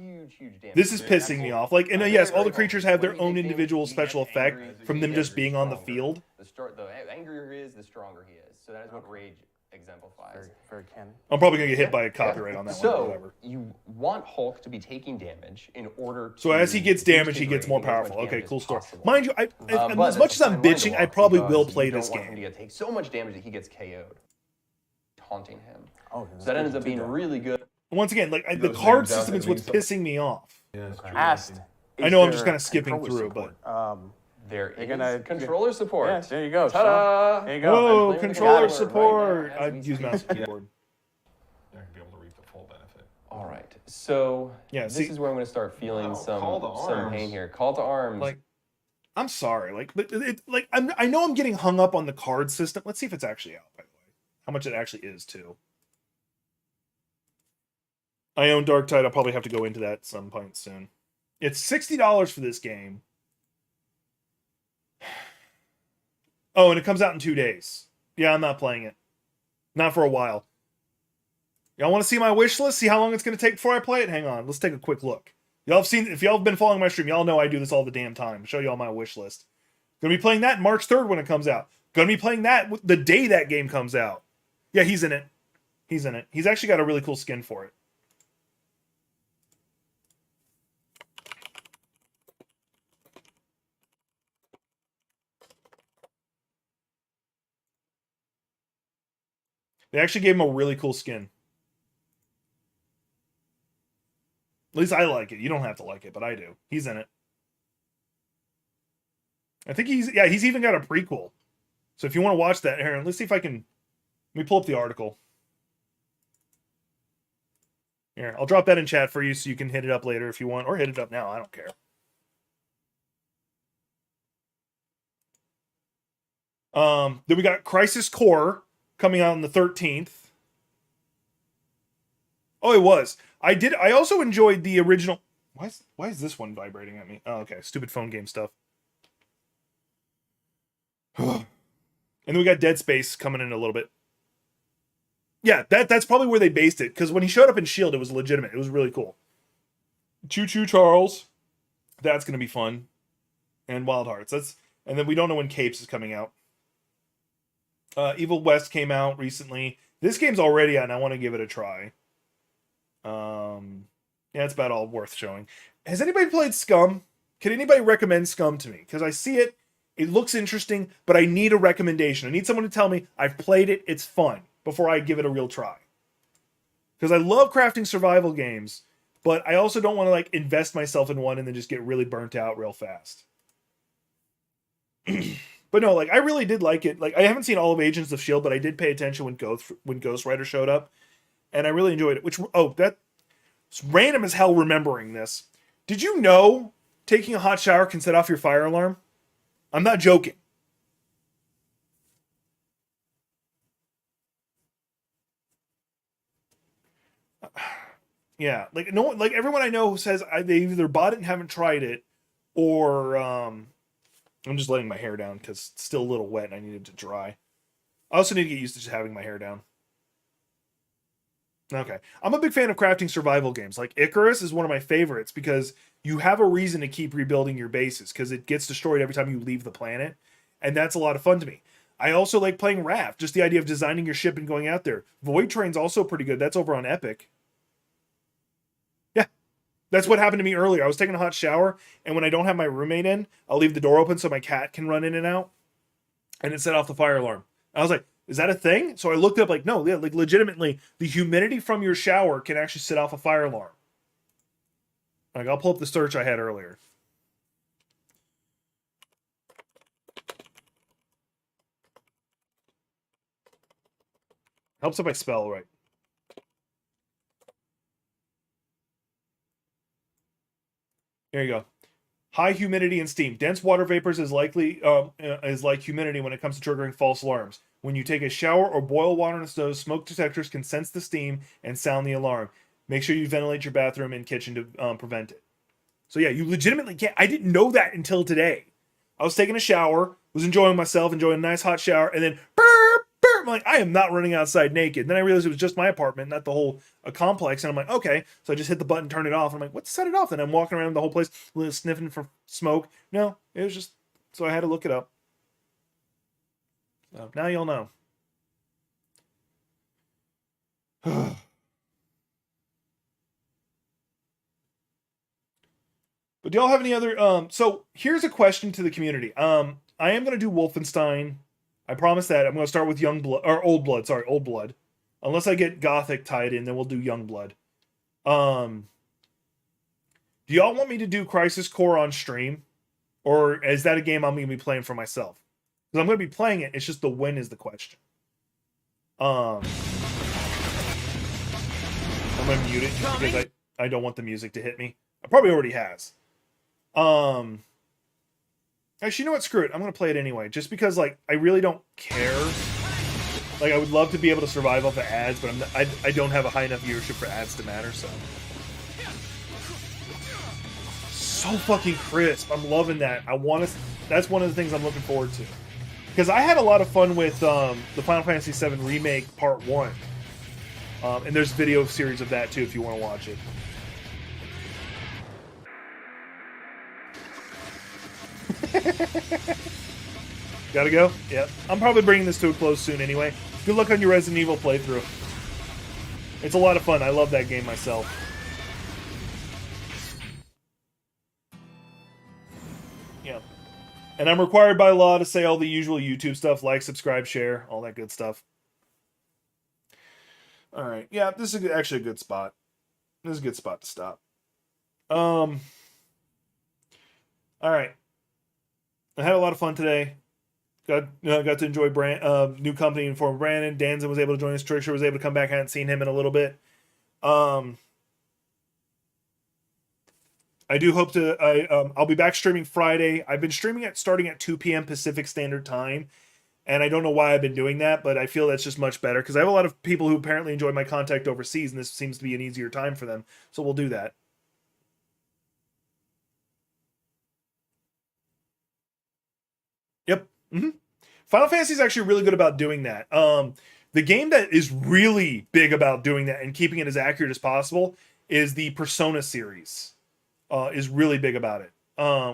This is pissing me off. Like and yes, all the creatures have their own individual special effect from them just being on the field. The angrier he is, the stronger he is. So that is what rage exemplifies. Very canon. I'm probably gonna get hit by a copyright on that one. So Whatever. you want Hulk to be taking damage in order to. So as he gets damaged, he gets more powerful. Okay, cool story. Mind you, as much as I'm bitching, I probably will play this game. He take so much damage that he gets KO'd, taunting him. Oh, So that ends up being really good. Once again, like the card system is what's pissing me off. Asked. I know I'm just kind of skipping through, but There is gonna controller support. Yeah, there you go. Ta-da! There you go. whoa, I'm playing controller with the support. controller right now. I'd use mouse and keyboard. They're gonna be able to reap the full benefit. All right, so Yeah, this see- is where I'm going to start feeling Call to some arms. pain here. Call to arms. Like, I'm sorry, like, but I know I'm getting hung up on the card system. Let's see if it's actually out. By the way, how much it actually is too. I own Dark Tide. I'll probably have to go into that some point soon. It's $60 for this game. Oh, and it comes out in 2 days. Yeah, I'm not playing it. Not for a while. Y'all want to see my wish list? See how long it's going to take before I play it? Hang on. Let's take a quick look. Y'all have seen, if y'all have been following my stream, y'all know I do this all the damn time. Show y'all my wish list. Gonna be playing that March 3rd when it comes out. Gonna be playing that the day that game comes out. Yeah, he's in it. He's in it. He's actually got a really cool skin for it. They actually gave him a really cool skin. At least I like it. You don't have to like it, but I do. He's in it. I think he's even got a prequel. So if you want to watch that, Aaron, let's see if I can. Let me pull up the article. Here, I'll drop that in chat for you so you can hit it up later if you want, or hit it up now. I don't care. Then we got Crisis Core coming out on the 13th. Oh, it was. I also enjoyed the original. Why is this one vibrating at me? Oh, okay. Stupid phone game stuff. And then we got Dead Space coming in a little bit. Yeah, that's probably where they based it. Because when he showed up in S.H.I.E.L.D., it was legitimate. It was really cool. Choo Choo Charles. That's going to be fun. And Wild Hearts. And then we don't know when Capes is coming out. Evil West came out recently. This game's already out, and I want to give it a try. Yeah, it's about all worth showing. Has anybody played Scum? Can anybody recommend Scum to me? Because I see it, it looks interesting, but I need a recommendation. I need someone to tell me, I've played it, it's fun, before I give it a real try. Because I love crafting survival games, but I also don't want to, like, invest myself in one and then just get really burnt out real fast. But no, like, I really did like it. Like, I haven't seen all of Agents of S.H.I.E.L.D., but I did pay attention when Ghost Rider showed up. And I really enjoyed it. That's random as hell remembering this. Did you know taking a hot shower can set off your fire alarm? I'm not joking. Yeah, like no one, like everyone I know who says they either bought it and haven't tried it, or I'm just letting my hair down because it's still a little wet and I need it to dry. I also need to get used to just having my hair down. Okay. I'm a big fan of crafting survival games. Like Icarus is one of my favorites because you have a reason to keep rebuilding your bases because it gets destroyed every time you leave the planet. And that's a lot of fun to me. I also like playing Raft, just the idea of designing your ship and going out there. Void Train's also pretty good. That's over on Epic. Yeah. That's what happened to me earlier. I was taking a hot shower, and when I don't have my roommate in, I'll leave the door open so my cat can run in and out. And it set off the fire alarm. I was like, is that a thing? So I looked up, like, no, yeah, like legitimately, the humidity from your shower can actually set off a fire alarm. Like, I'll pull up the search I had earlier. Helps if I spell right. There you go. High humidity and steam. Dense water vapors is likely is like humidity when it comes to triggering false alarms. When you take a shower or boil water in the stove, smoke detectors can sense the steam and sound the alarm. Make sure you ventilate your bathroom and kitchen to prevent it. So yeah, you legitimately can't. I didn't know that until today. I was taking a shower, was enjoying myself, enjoying a nice hot shower, and then burp, burp. I'm like, I am not running outside naked. Then I realized it was just my apartment, not the whole complex. And I'm like, okay. So I just hit the button, turn it off. I'm like, what? Set it off. And I'm walking around the whole place, sniffing for smoke. No, it was just. So I had to look it up. So now you'll know. But do y'all have any other so here's a question to the community. I am gonna do Wolfenstein. I promise that. I'm gonna start with Young Blood or Old Blood, sorry, Old Blood. Unless I get Gothic tied in, then we'll do Young Blood. Do y'all want me to do Crisis Core on stream? Or is that a game I'm gonna be playing for myself? Because I'm gonna be playing it, it's just the when is the question. I'm gonna mute it because I don't want the music to hit me. I probably already has. Actually, you know what? Screw it. I'm gonna play it anyway, just because like I really don't care. Like I would love to be able to survive off of ads, but I don't have a high enough viewership for ads to matter. So fucking crisp. I'm loving that. That's one of the things I'm looking forward to, because I had a lot of fun with the Final Fantasy VII Remake Part 1. And there's a video series of that too if you want to watch it. Gotta go? Yep. I'm probably bringing this to a close soon anyway. Good luck on your Resident Evil playthrough. It's a lot of fun. I love that game myself. Yeah. And I'm required by law to say all the usual YouTube stuff, like, subscribe, share, all that good stuff. Alright. Yeah, this is actually a good spot. This is a good spot to stop. Alright. I had a lot of fun today. Got to enjoy new company in form of Brandon. Danzen was able to join us. Tricksher was able to come back. I hadn't seen him in a little bit. I do hope to. I'll be back streaming Friday. I've been streaming starting at 2 p.m. Pacific Standard Time, and I don't know why I've been doing that, but I feel that's just much better because I have a lot of people who apparently enjoy my content overseas, and this seems to be an easier time for them. So we'll do that. Yep. Final Fantasy is actually really good about doing that. The game that is really big about doing that and keeping it as accurate as possible is the Persona series. Is really big about it.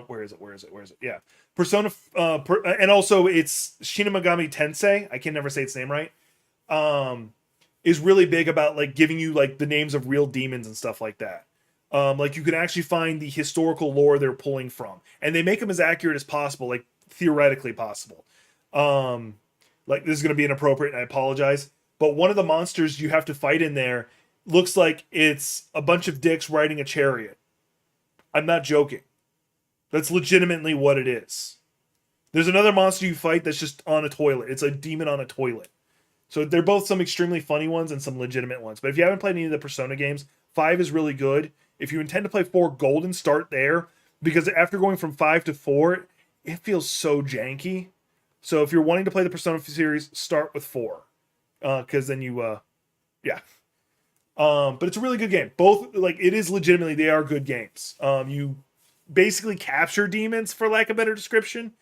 Where is it? Yeah. Persona, and also it's Shin Megami Tensei. I can never say its name right. Is really big about like giving you like the names of real demons and stuff like that. Like you can actually find the historical lore they're pulling from, and they make them as accurate as possible, like theoretically possible. Like this is going to be inappropriate, and I apologize. But one of the monsters you have to fight in there looks like it's a bunch of dicks riding a chariot. I'm not joking. That's legitimately what it is. There's another monster you fight that's just on a toilet. It's a demon on a toilet. So they're both some extremely funny ones and some legitimate ones. But if you haven't played any of the Persona games, 5 is really good. If you intend to play 4 Golden, start there. Because after going from 5 to 4, it feels so janky. So if you're wanting to play the Persona series, start with 4. Because then you, yeah. But it's a really good game. Both, like, it is legitimately, they are good games. You basically capture demons, for lack of a better description,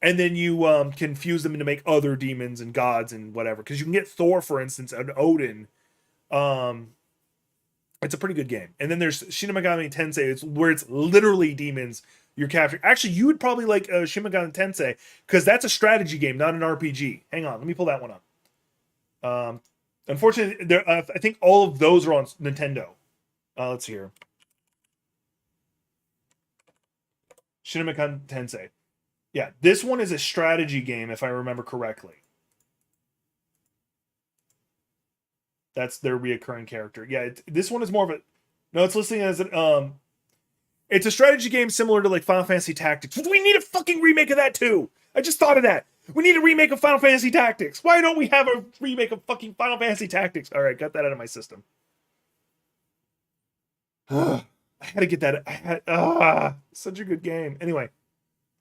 and then you confuse them to make other demons and gods and whatever. Because you can get Thor, for instance, and Odin. It's a pretty good game. And then there's Shin Megami Tensei. It's where it's literally demons you're capturing. Actually, you would probably like Shin Megami Tensei because that's a strategy game, not an RPG. Hang on, let me pull that one up. Unfortunately, I think all of those are on Nintendo. Let's see here. Shin Megami Tensei. Yeah, this one is a strategy game, if I remember correctly. That's their reoccurring character. Yeah, this one is more of a... No, it's listing as an... It's a strategy game similar to like Final Fantasy Tactics. We need a fucking remake of that too! I just thought of that! We need a remake of Final Fantasy Tactics! Why don't we have a remake of fucking Final Fantasy Tactics? Alright, got that out of my system. I had to get that... such a good game. Anyway.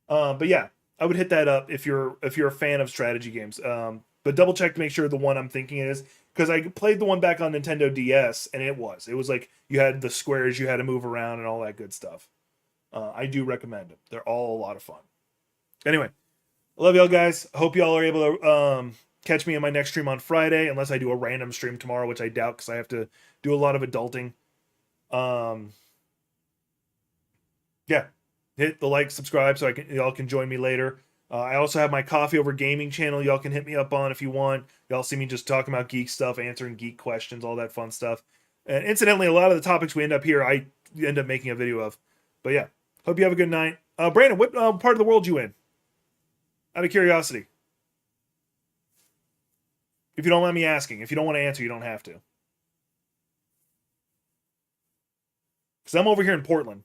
But yeah, I would hit that up if you're a fan of strategy games. But double check to make sure the one I'm thinking is... Because I played the one back on Nintendo DS, and it was like you had the squares you had to move around and all that good stuff. I do recommend them. They're all a lot of fun. Anyway, I love y'all guys. I hope y'all are able to catch me in my next stream on Friday, unless I do a random stream tomorrow, which I doubt because I have to do a lot of adulting. Yeah, hit the like, subscribe, so y'all can join me later. I also have my Coffee Over Gaming channel y'all can hit me up on if you want. Y'all see me just talking about geek stuff, answering geek questions, all that fun stuff. And incidentally, a lot of the topics we end up here, I end up making a video of. But yeah, hope you have a good night. Brandon, what part of the world you in? Out of curiosity. If you don't mind me asking. If you don't want to answer, you don't have to. Because I'm over here in Portland.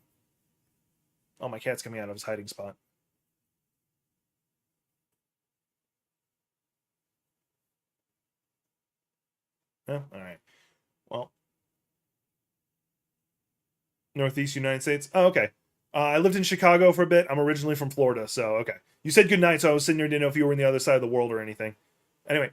Oh, my cat's coming out of his hiding spot. Oh, all right. Well, Northeast United States. Oh, okay. I lived in Chicago for a bit. I'm originally from Florida, so okay. You said good night, so I was sitting here, didn't know if you were on the other side of the world or anything. Anyway.